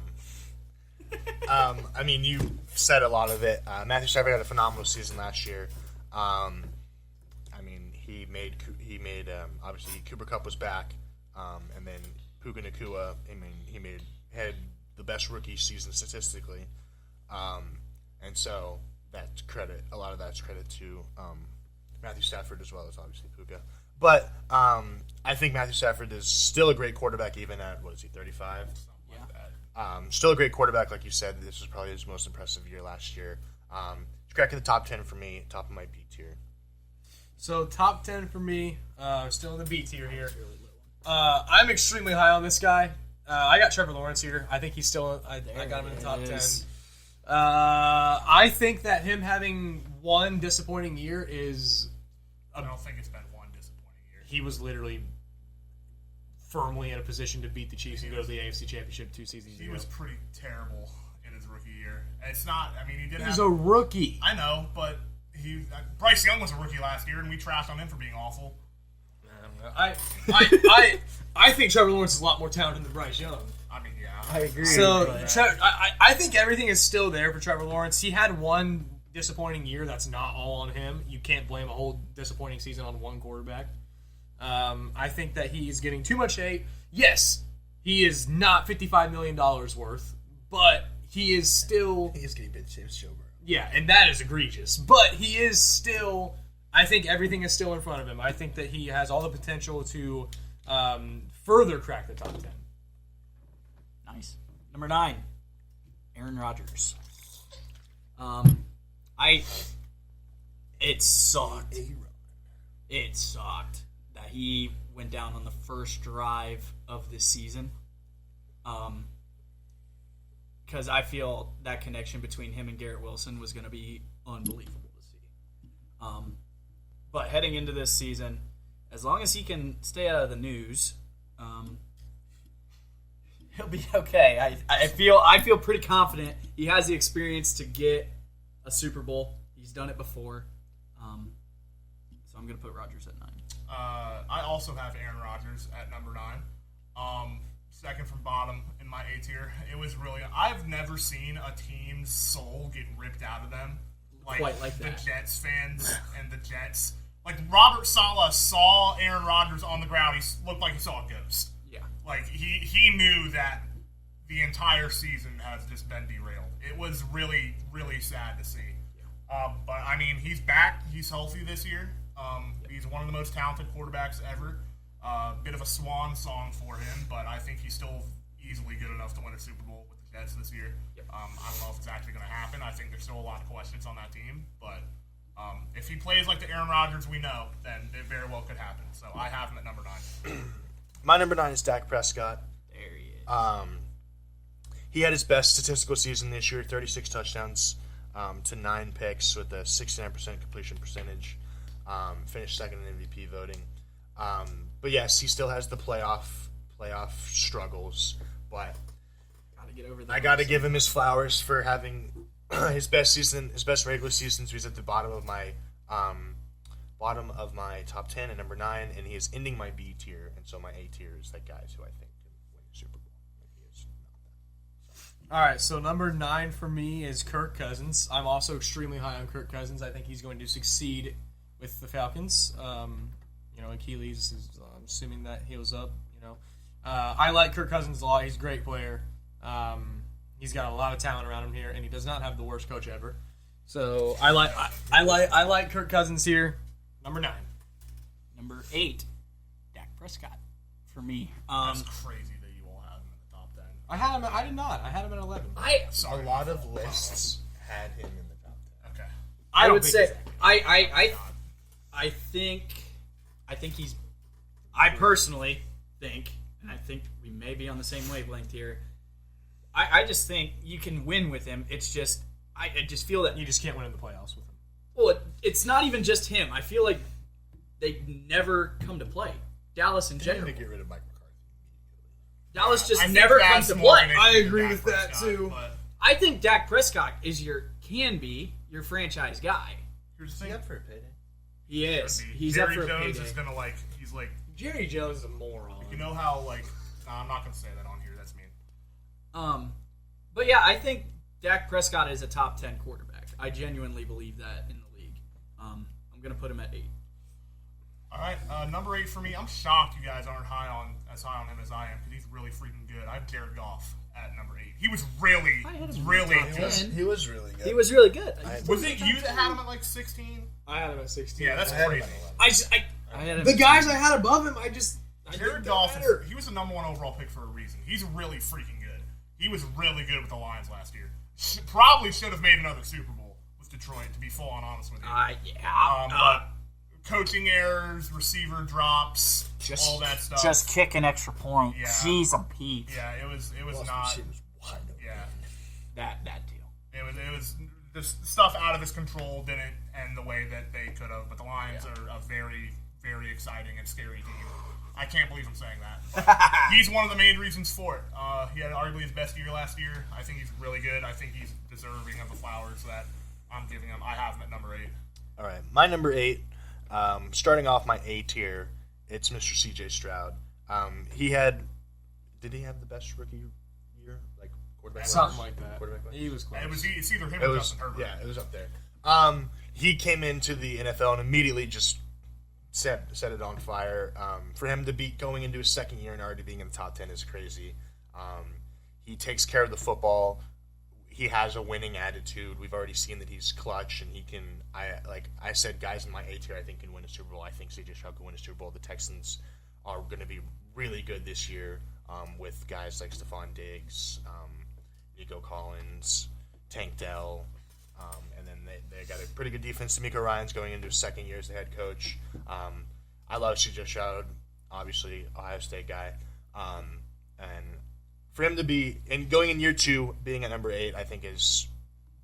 mean, you said a lot of it. Matthew Stafford had a phenomenal season last year. I mean, he made obviously Cooper Kupp was back, and then Puka Nacua. I mean, had the best rookie season statistically, and so a lot of that's credit to Matthew Stafford as well as obviously Puka. But I think Matthew Stafford is still a great quarterback, even at 35. Still a great quarterback, like you said. This was probably his most impressive year last year. He's cracking the top 10 for me, top of my B tier. So top 10 for me, still in the B tier here. I'm extremely high on this guy. I got Trevor Lawrence here. I think he's still. I got him in the top 10. I think that him having one disappointing year is. I don't think it's been one disappointing year. He was literally firmly in a position to beat the Chiefs and go to the AFC Championship 2 seasons ago. He was pretty terrible in his rookie year. It's not. I mean, he was a rookie. I know, but Bryce Young was a rookie last year, and we trashed on him for being awful. I think Trevor Lawrence is a lot more talented than Bryce Young. I mean, yeah. I agree. So I think everything is still there for Trevor Lawrence. He had one disappointing year. That's not all on him. You can't blame a whole disappointing season on one quarterback. I think that he's getting too much hate. Yes, he is not $55 million worth, but he is still... He is getting Ben Showbro. Yeah, and that is egregious. But he is still... I think everything is still in front of him. I think that he has all the potential to further crack the top 10. Nice. Number 9, Aaron Rodgers. It sucked. It sucked that he went down on the first drive of this season. Because I feel that connection between him and Garrett Wilson was going to be unbelievable to see. But heading into this season, as long as he can stay out of the news, he'll be okay. I feel pretty confident. He has the experience to get a Super Bowl. He's done it before. So I'm going to put Rodgers at 9. I also have Aaron Rodgers at number 9. Second from bottom in my A tier. It was really... I've never seen a team's soul get ripped out of them quite like the that. Jets fans and the Jets. Like, Robert Saleh saw Aaron Rodgers on the ground. He looked like he saw a ghost. Yeah. Like, he knew that the entire season has just been derailed. It was really, really sad to see. But, I mean, he's back. He's healthy this year. He's one of the most talented quarterbacks ever. Bit of a swan song for him, but I think he's still easily good enough to win a Super Bowl with the Jets this year. I don't know if it's actually going to happen. I think there's still a lot of questions on that team, but if he plays like the Aaron Rodgers we know, then it very well could happen. So I have him at number 9. My number 9 is Dak Prescott. There he is. He had his best statistical season this year, 36 touchdowns to 9 picks with a 69% completion percentage. Finished second in MVP voting. But yes, he still has the playoff struggles. But Gotta get over that. I got to give him his flowers for having his best season, his best regular season. So he's at the bottom of my top 10 at number 9, and he is ending my B tier, and so my A tier is that guys who I think can win the Super Bowl. And he is not that. All right, so number 9 for me is Kirk Cousins. I'm also extremely high on Kirk Cousins. I think he's going to succeed with the Falcons. Achilles is assuming that heals up. I like Kirk Cousins a lot. He's a great player. He's got a lot of talent around him here, and he does not have the worst coach ever. So I like Kirk Cousins here. Number 9. Number 8, Dak Prescott for me. That's crazy that you all have him in the top 10. I did not. I had him at 11. A lot of lists had him in the top 10. Okay. I don't would think say he's I think he's. I personally think, and I think we may be on the same wavelength here. I just think you can win with him. It's just I just feel that You just can't win in the playoffs with him. well, it's not even just him. I feel like they never come to play. Dallas in They general. need to get rid of Mike McCarthy. Dallas I just think never that's comes to more play. of an I issue than agree Dak with that, Prescott, too. But I think Dak Prescott can be your franchise guy. here's the thing. for a payday? He is. He's Jerry up for a Jones payday. is gonna he's like, Jerry Jones is a moron. you know how nah, I'm not gonna say that on here. That's mean. But yeah, I think Dak Prescott is a top 10 quarterback. I genuinely believe that in the league. I'm gonna put him at 8. All right, number 8 for me. I'm shocked you guys aren't as high on him as I am because he's really freaking good. I have Jared Goff at number 8. He was really, I had him in really the top good. 10. He was really good. He was really good. Was it you that had him at 16? I had him at 16. Yeah, that's I had him crazy. at 11. I had him The at guys I had above him, I think Jared they're Goff, better. he was the number 1 overall pick for a reason. He's really freaking good. He was really good with the Lions last year. Probably should have made another Super Bowl with Detroit, to be full on honest with you. But coaching errors, receiver drops, all that stuff. Just kick an extra point. Yeah. Jeez and Pete. Yeah, it was Plus, not. receivers wide open. Yeah, that deal. it was the stuff out of his control didn't end the way that they could have. But the Lions are a very, very exciting and scary team. I can't believe I'm saying that. But he's one of the main reasons for it. He had arguably his best year last year. I think he's really good. I think he's deserving of the flowers that I'm giving him. I have him at number 8. All right, my number 8. Starting off my A tier, it's Mr. C.J. Stroud. Did he have the best rookie year, like quarterback? Something like that. Quarterback. He was close. It's either him It or was, Justin Herbert. yeah, it was up there. He came into the NFL and immediately just set it on fire. For him to be going into his second year and already being in the top 10 is crazy. He takes care of the football. He has a winning attitude. We've already seen that he's clutch and he can. I said, guys in my A tier I think can win a Super Bowl. I think C.J. Stroud can win a Super Bowl. The Texans are going to be really good this year with guys like Stephon Diggs, Nico Collins, Tank Dell. And then they got a pretty good defense. D'Amico Ryan's going into his second year as the head coach. I love C.J. Stroud, obviously Ohio State guy. And for him to be going in year 2, being at number 8, I think is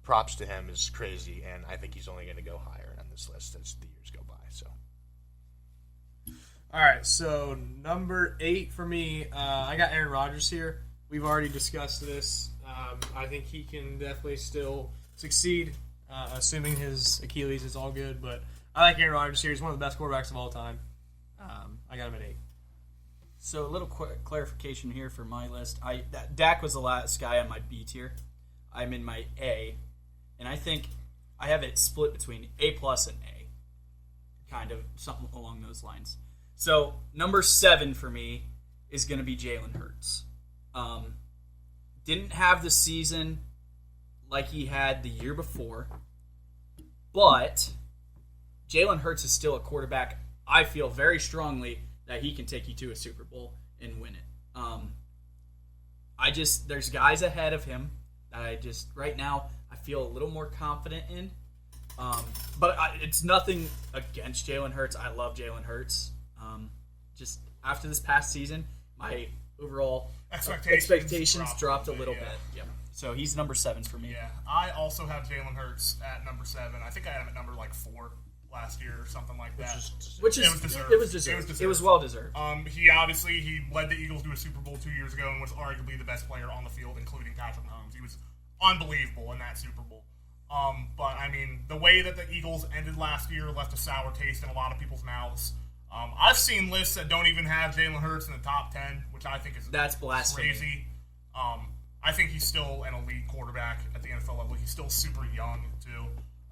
props to him is crazy. And I think he's only going to go higher on this list as the years go by. So, All right, so number 8 for me, I got Aaron Rodgers here. We've already discussed this. I think he can definitely still succeed, assuming his Achilles is all good. But I like Aaron Rodgers here. He's one of the best quarterbacks of all time. I got him at 8. So a little clarification here for my list. Dak was the last guy on my B tier. I'm in my A, and I think I have it split between A plus and A, kind of something along those lines. So number 7 for me is going to be Jalen Hurts. Didn't have the season like he had the year before, but Jalen Hurts is still a quarterback. I feel very strongly that he can take you to a Super Bowl and win it. There's guys ahead of him that right now I feel a little more confident in. But it's nothing against Jalen Hurts. I love Jalen Hurts. Just after this past season, my overall expectations dropped a little bit. Yep. So he's number 7 for me. Yeah, I also have Jalen Hurts at number 7. I think I had him at number 4 last year or something like that. Which is it was deserved. It was deserved. It was well deserved. He led the Eagles to a Super Bowl 2 years ago and was arguably the best player on the field, including Patrick Mahomes. He was unbelievable in that Super Bowl. But I mean, the way that the Eagles ended last year left a sour taste in a lot of people's mouths. I've seen lists that don't even have Jalen Hurts in the top 10, which I think is that's blasphemy. Crazy. I think he's still an elite quarterback at the NFL level. He's still super young too,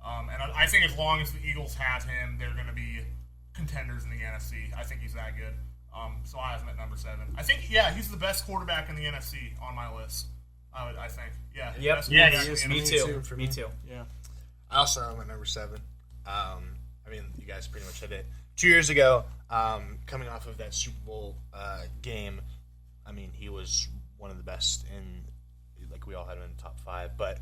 and I think as long as the Eagles have him, they're going to be contenders in the NFC. I think he's that good. So I have him at number 7. I think he's the best quarterback in the NFC on my list. I think Yep. Yeah, he is. Me too. Me too. Yeah. I also have him at number 7. I mean, you guys pretty much hit it. 2 years ago, coming off of that Super Bowl game, I mean, he was one of the best we all had him in the top 5. But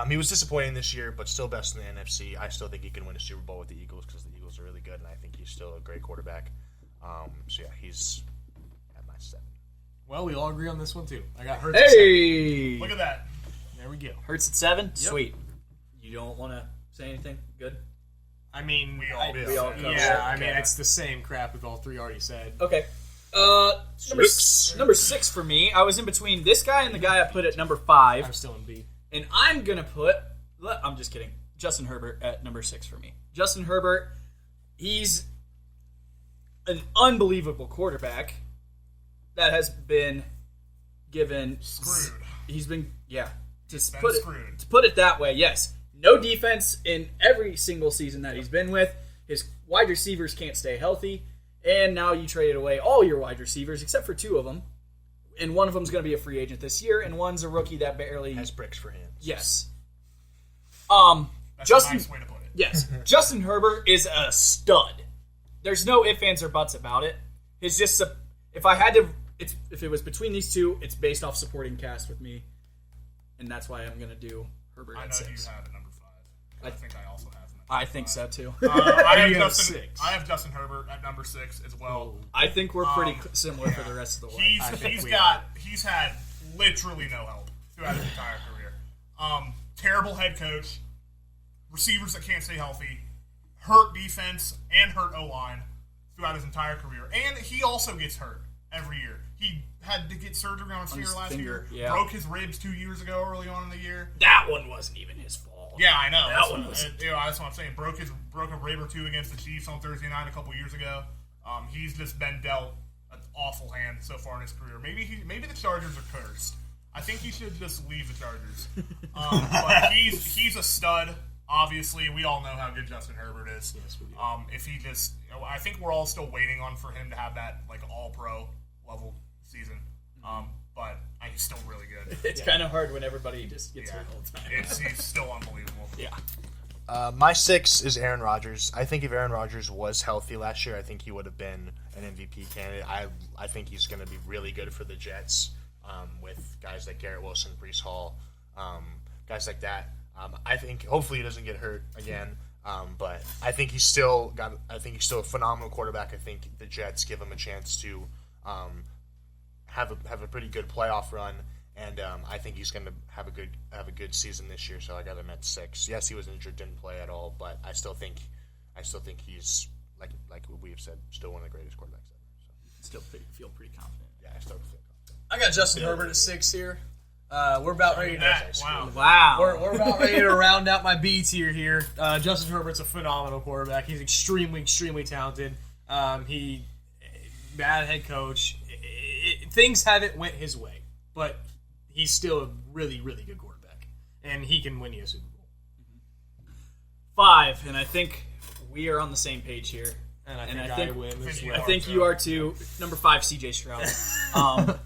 he was disappointing this year, but still best in the NFC. I still think he can win a Super Bowl with the Eagles because the Eagles are really good, and I think he's still a great quarterback. He's at my 7. Well, we all agree on this one too. I got Hurts. Hey! Look at that. There we go. Hurts at 7? Sweet. You don't want to say anything? Good? I mean, We all covered it. I mean, Okay. it's the same crap we've all three already said. Okay. Number 6 for me. I was in between this guy and the guy I put at number 5. I'm still in B. And I'm going to put... I'm just kidding. Justin Herbert at number 6 for me. Justin Herbert, he's an unbelievable quarterback that has been given... Screwed. He's been... Yeah. Been To put it that way, yes. No defense in every single season that he's been with. His wide receivers can't stay healthy. And now you traded away all your wide receivers except for 2 of them. And one of them's going to be a free agent this year, and one's a rookie that barely Has bricks for hands. Yes. That's Justin. a nice way to put it. Yes, Justin Herbert is a stud. There's no ifs, ands, or buts about it. It's just if I had to, if it was between these two, it's based off supporting cast with me, and that's why I'm going to do Herbert I at know 6. you have it number 5. I think I also have him. I think so too. I You have have 6. I have Justin Herbert at number 6 as well. I think we're pretty similar for the rest of the way. He's had literally no help throughout his entire career. Terrible head coach, receivers that can't stay healthy, hurt defense and hurt O-line throughout his entire career, and he also gets hurt every year. He had to get surgery on his finger last year. Yeah. Broke his ribs 2 years ago, early on in the year. That one wasn't even his fault. Yeah, I know. That one was. That's what I'm saying. Broke a rib or 2 against the Chiefs on Thursday night a couple years ago. He's just been dealt an awful hand so far in his career. Maybe the Chargers are cursed. I think he should just leave the Chargers. But he's a stud. Obviously, we all know how good Justin Herbert is. Yes, we do. If he just, I think we're all still waiting for him to have that All-Pro level season. But he's still really good. It's kind of hard when everybody just gets hurt all the time. He's still unbelievable. Yeah. My 6 is Aaron Rodgers. I think if Aaron Rodgers was healthy last year, I think he would have been an MVP candidate. I think he's going to be really good for the Jets with guys like Garrett Wilson, Breece Hall, guys like that. I think hopefully he doesn't get hurt again. But I think he's still a phenomenal quarterback. I think the Jets give him a chance to have a pretty good playoff run. And I think he's going to have a good season this year. So I got him at 6. Yes, he was injured, didn't play at all, but I still think he's like we have said, still one of the greatest quarterbacks ever. So. Feel pretty confident. Yeah, I still feel confident. I got Justin Herbert at 6 here. We're about ready to. Wow. We're about ready to round out my B tier here. Justin Herbert's a phenomenal quarterback. He's extremely talented. He bad head coach. Things haven't went his way, but he's still a really good quarterback, and he can win you a Super Bowl. 5, and I think we are on the same page here. And I And think I I think- win as think you well. I think you are too. Number 5, CJ Stroud.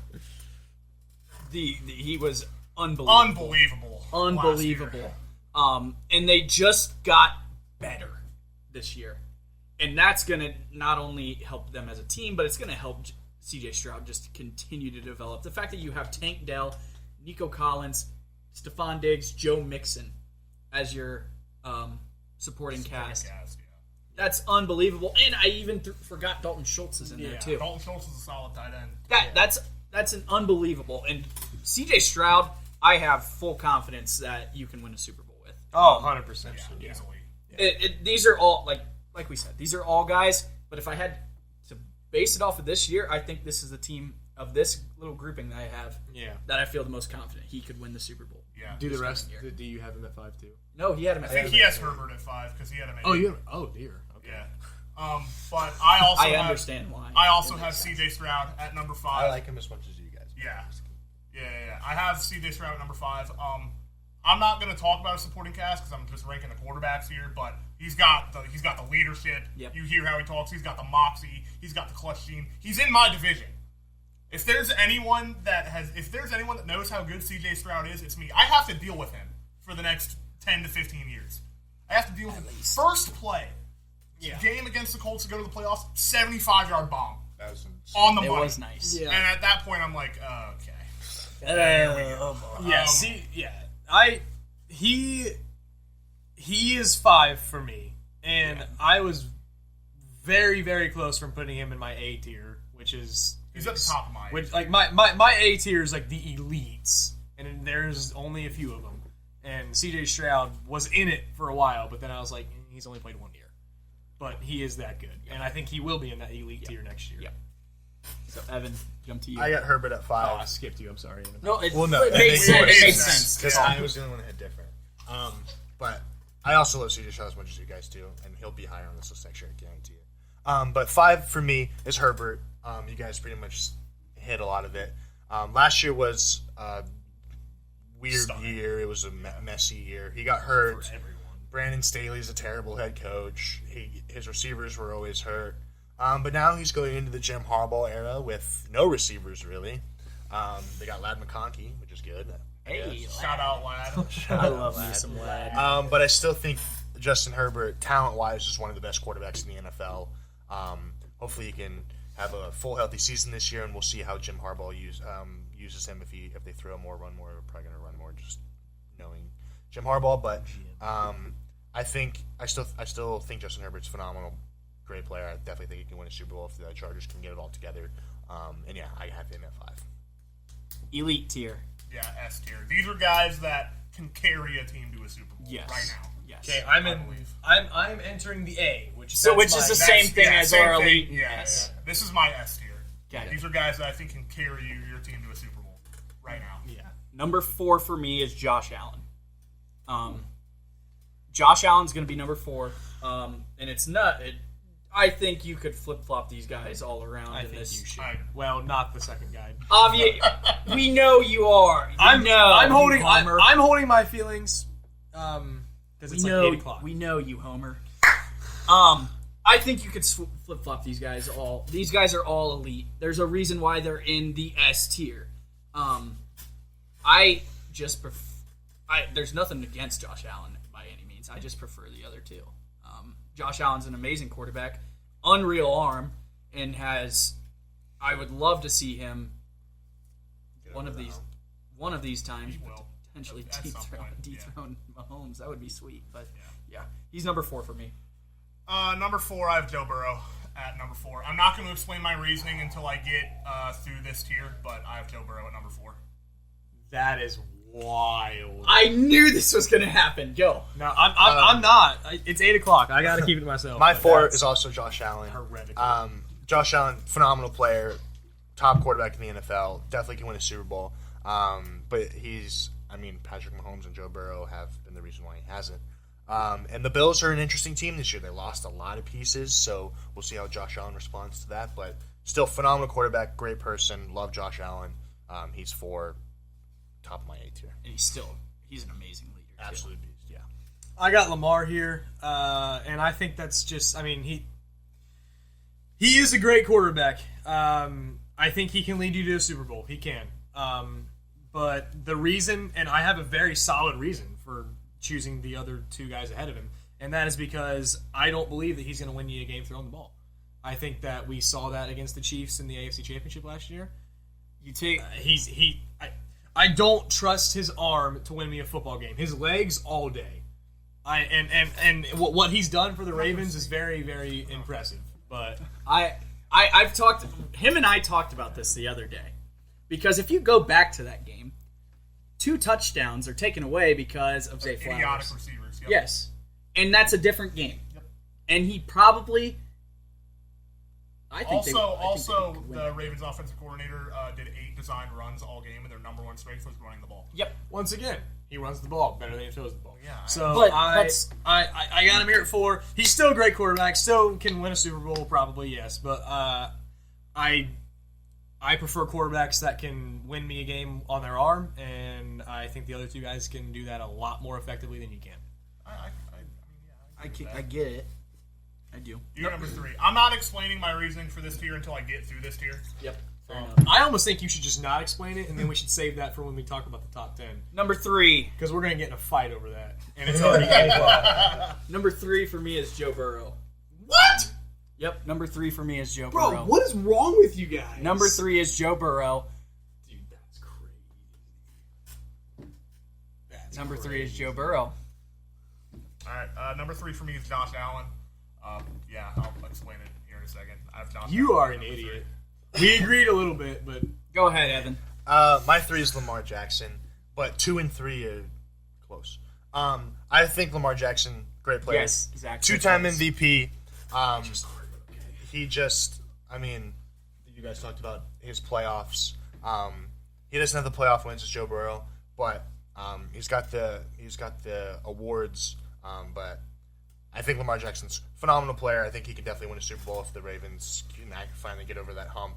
He was unbelievable. Unbelievable. And they just got better this year. And that's going to not only help them as a team, but it's going to help CJ Stroud just continue to develop. The fact that you have Tank Dell, Nico Collins, Stephon Diggs, Joe Mixon as your supporting cast. That's unbelievable. And I even forgot Dalton Schultz is in there too. Dalton Schultz is a solid tight end. That's an unbelievable. And CJ Stroud, I have full confidence that you can win a Super Bowl with. Oh, 100%. Yeah, easily. These are all like we said, these are all guys. But if I had to base it off of this year, I think this is the team of this little grouping that I have. Yeah. That I feel the most confident he could win the Super Bowl. Yeah. Do the This rest? year. Do you have him at 5 too? No, he had him at I think 5. he has Herbert at 5 because he had an 8. Oh, you? Oh, dear. Okay. Yeah. But I also I have, understand why. I also have CJ Stroud at number 5. I like him as much as you guys. Yeah. I have CJ Stroud at number 5. I'm not going to talk about a supporting cast because I'm just ranking the quarterbacks here, but he's got the leadership. Yep. You hear how he talks. He's got the moxie. He's got the clutch gene. He's in my division. If there's anyone that knows how good CJ Stroud is, it's me. I have to deal with him for the next 10 to 15 years. I have to deal with him. First play. Yeah. Game against the Colts to go to the playoffs, 75-yard bomb That was on the It money. was nice. Yeah. And at that point, I'm like, okay. Yeah, he is 5 for me, and I was very, very close from putting him in my A tier, which is He's at the top of my which like my A tier is like the elites, and there's only a few of them. And CJ Stroud was in it for a while, but then I was like, he's only played 1 year, but he is that good, and I think he will be in that elite tier next year. Yep. So Evan, jump to you. I got Herbert at Oh, 5. I skipped you. I'm sorry. Evan. no, it, Well, no, it made sense. It made sense. Because I was the only one that had different. But I also love CJ Stroud as much as you guys do, and he'll be higher on this list next year, I guarantee it. But 5 for me is Herbert. You guys pretty much hit a lot of it. Last year was a weird year. It was a messy year. He got hurt. For everyone. Brandon Staley's a terrible head coach. His receivers were always hurt. But now he's going into the Jim Harbaugh era with no receivers, really. They got Lad McConkey, which is good. Hey, Shout out, lad. I love me some lad. But I still think Justin Herbert, talent-wise, is one of the best quarterbacks in the NFL. Hopefully he can have a full, healthy season this year, and we'll see how Jim Harbaugh uses him. If they throw more, run more, we're probably going to run more, just knowing Jim Harbaugh. But I still think Justin Herbert's phenomenal, great player. I definitely think he can win a Super Bowl if the Chargers can get it all together. And yeah, I have him at 5. Elite tier. Yeah, S tier. These are guys that can carry a team to a Super Bowl Yes. right now. Yes. Okay, I'm entering the A, which So that's which is my- the that's- same thing as same our thing. elite. Yeah, Yes. yeah. This is my S tier. Okay. These are guys that I think can carry your team to a Super Bowl right now. Yeah. Number 4 for me is Josh Allen. Josh Allen's going to be number 4, and it's not. I think you could flip flop these guys all around. I in think this. you should. I- Well, not the second guy. We know you are. I'm holding. Homer. I'm holding my feelings. Because it's we like know. 8 o'clock. We know you, Homer. I think you could flip flop these guys all. These guys are all elite. There's a reason why they're in the S tier. I just there's nothing against Josh Allen by any means. I just prefer the other two. Josh Allen's an amazing quarterback, unreal arm, and I would love to see him one of these times He will. potentially At some point, yeah. dethrone Mahomes. That would be sweet. But yeah, he's number 4 for me. Number 4, I have Joe Burrow at number 4. I'm not going to explain my reasoning until I get through this tier, but I have Joe Burrow at number 4. That is wild. I knew this was going to happen. Go. No, I'm not. It's 8 o'clock. I got to keep it to myself. My But 4 that's is also Josh Allen. heretical. Josh Allen, phenomenal player, top quarterback in the NFL, definitely can win a Super Bowl. But Patrick Mahomes and Joe Burrow have been the reason why he hasn't. And the Bills are an interesting team this year. They lost a lot of pieces, so we'll see how Josh Allen responds to that. But still, phenomenal quarterback, great person. Love Josh Allen. He's 4, top of my A tier. And he's an amazing leader. too. Absolute beast, yeah. I got Lamar here, and I think that's just. I mean, he is a great quarterback. I think he can lead you to a Super Bowl. He can. But the reason, and I have a very solid reason for choosing the other two guys ahead of him, and that is because I don't believe that he's going to win you a game throwing the ball. I think that we saw that against the Chiefs in the AFC Championship last year. You take I don't trust his arm to win me a football game. His legs all day. And what he's done for the Ravens is very, very impressive. But I've talked. Him and I talked about this the other day, because if you go back to that game, 2 touchdowns are taken away because of Zay Idiotic Flowers. receivers. Yep. Yes, and that's a different game. Yep. And he probably. I think the Ravens offensive coordinator did 8 designed runs all game, and their number one strength was running the ball. Yep. once again, he runs the ball better than he throws the ball. Yeah, So But I got him here at 4. He's still a great quarterback. Still can win a Super Bowl, probably, yes. But I prefer quarterbacks that can win me a game on their arm, and I think the other two guys can do that a lot more effectively than you can. I get it. I do. You're number 3. I'm not explaining my reasoning for this tier until I get through this tier. Yep. Fair enough. I almost think you should just not explain it, and then we should save that for when we talk about the top 10. Number 3. Because we're going to get in a fight over that, and it's already getting fun. Number 3 for me is Joe Burrow. What? Yep. Number 3 for me is Joe Bro, Burrow. what is wrong with you guys? Number 3 is Joe Burrow. Dude, that's crazy. Number 3 is Joe Burrow. All right, number 3 for me is Josh Allen. Yeah, I'll explain it here in a second. I have Josh You Allen are at an number idiot. We agreed a little bit, but Go ahead, Evan. My 3 is Lamar Jackson, but 2 and 3 are close. I think Lamar Jackson, great player. Yes, exactly. 2-time MVP. He just, I mean, you guys talked about his playoffs. He doesn't have the playoff wins as Joe Burrow, but he's got the awards. But I think Lamar Jackson's a phenomenal player. I think he can definitely win a Super Bowl if the Ravens can finally get over that hump.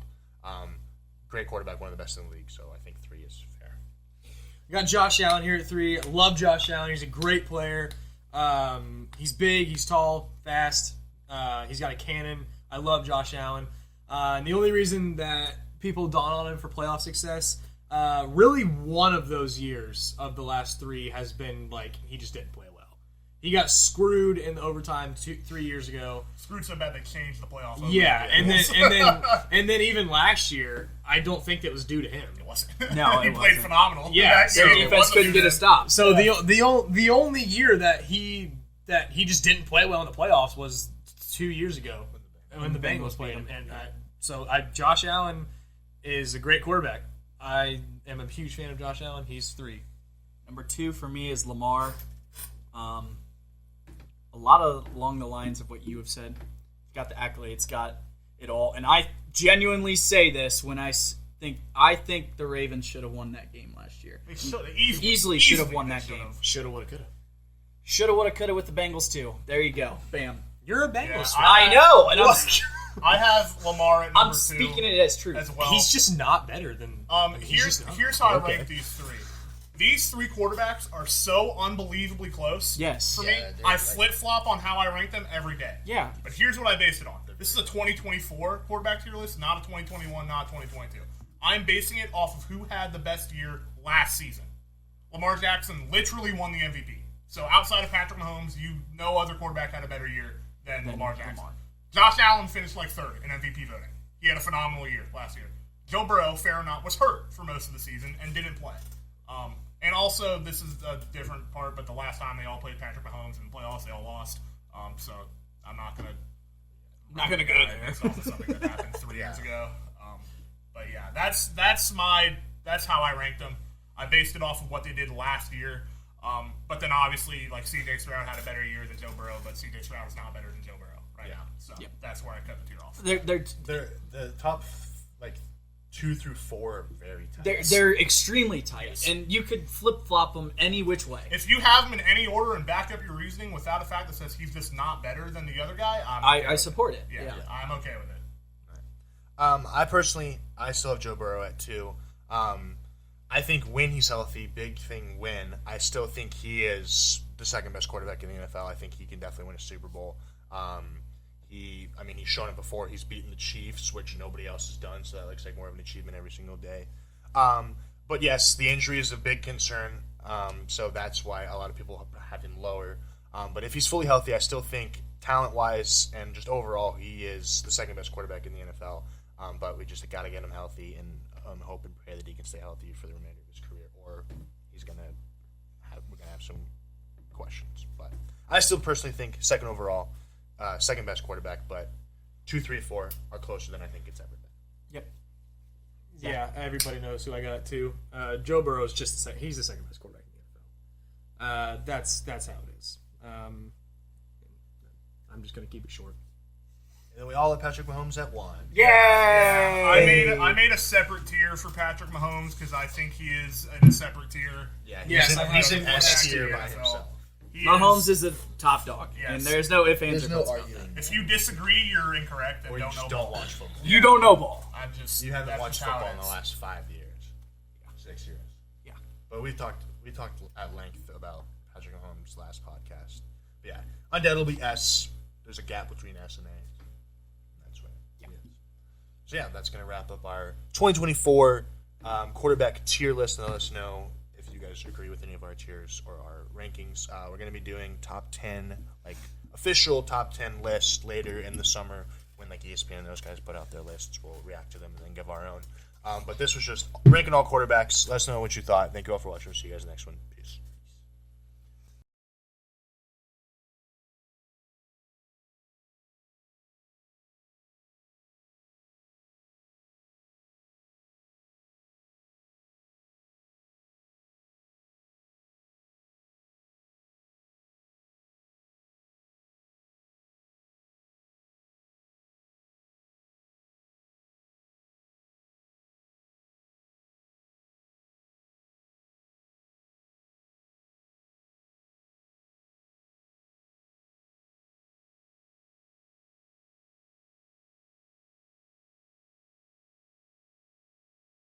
Great quarterback, one of the best in the league. So I think 3 is fair. we got Josh Allen here at 3. I love Josh Allen. He's a great player. He's big. He's tall, fast. He's got a cannon. I love Josh Allen. And the only reason that people dawn on him for playoff success, really one of those years of the last 3 has been like he just didn't play well. He got screwed in the overtime 3 years ago. Screwed so bad they changed the playoffs. Yeah, and then even last year, I don't think that was due to him. It wasn't. No, he it played wasn't. phenomenal. Yeah, That so game, Their it defense wasn't couldn't due get a to- stop. So the only year that he just didn't play well in the playoffs was 2 years ago when the Bengals played him. And Josh Allen is a great quarterback. I am a huge fan of Josh Allen. He's 3. Number 2 for me is Lamar. A lot of along the lines of what you have said. Got the accolades, got it all, and I genuinely say this when I think the Ravens should have won that game last year. They should Easily should have won they that should game. have. Shoulda, woulda, coulda. Shoulda, woulda, coulda with the Bengals too. There you go. Bam. You're a Bengals Yeah, fan. I know, and I have Lamar at number I'm 2 speaking it as truth. as well. He's just not better than. Here's how I rank these 3. These 3 quarterbacks are so unbelievably close. Yes. For me, I flip-flop on how I rank them every day. Yeah. But here's what I base it on. This is a 2024 quarterback tier list, not a 2021, not a 2022. I'm basing it off of who had the best year last season. Lamar Jackson literally won the MVP. So outside of Patrick Mahomes, no other quarterback had a better year than Lamar Jackson. Josh Allen finished like 3rd in MVP voting. He had a phenomenal year last year. Joe Burrow, fair or not, was hurt for most of the season and didn't play. And also, this is a different part, but the last time they all played Patrick Mahomes in the playoffs, they all lost. So I'm not gonna go there. It's also something that happened 3 years ago. But yeah, that's how I ranked them. I based it off of what they did last year. But then obviously, like C.J. Stroud had a better year than Joe Burrow, but C.J. Stroud is not better than Joe Burrow right now. So that's where I cut the tier off. They're The top 2 through 4 are very tight. they're extremely tight, and you could flip flop them any which way. If you have them in any order and back up your reasoning without a fact that says he's just not better than the other guy, I support it. yeah, I'm okay with it. I personally still have Joe Burrow at 2. I think when he's healthy, big thing when, I still think he is the second best quarterback in the NFL. I think he can definitely win a Super Bowl. He's shown it before. He's beaten the Chiefs, which nobody else has done, so that looks like more of an achievement every single day. But yes, the injury is a big concern, so that's why a lot of people have him lower. But if he's fully healthy, I still think talent-wise and just overall, he is the second best quarterback in the NFL. But we just got to get him healthy and hope and pray that he can stay healthy for the remainder of his career, or we're gonna have some questions. But I still personally think second overall, second best quarterback, but 2, 3, 4 are closer than I think it's ever been. Yep. Yeah, everybody knows who I got too. Joe Burrow is just he's the second best quarterback in the NFL. That's how it is. I'm just gonna keep it short. And then we all have Patrick Mahomes at 1. Yay! I made a separate tier for Patrick Mahomes because I think he is in a separate tier. Yeah, Yes, he's I in have S him tier in by So, himself. he Mahomes is the top dog, Yes. and there's no ifs, ands, There's or no buts about arguing. that. If you disagree, you're incorrect and Or you don't just know. don't watch football. You don't know ball. I'm just. You haven't that's watched just how football it in the is. last 5 years, 6 years. Yeah. But we talked at length about Patrick Mahomes last podcast. But yeah, undoubtedly S. There's a gap between S and A. That's right. Yeah. So yeah, that's gonna wrap up our 2024 quarterback tier list, and let us know if you guys agree with any of our tiers or our rankings. We're gonna be doing top 10, like official top 10 list later in the summer when like ESPN and those guys put out their lists. We'll react to them and then give our own. But this was just ranking all quarterbacks. Let us know what you thought. Thank you all for watching. We'll see you guys next one. Peace.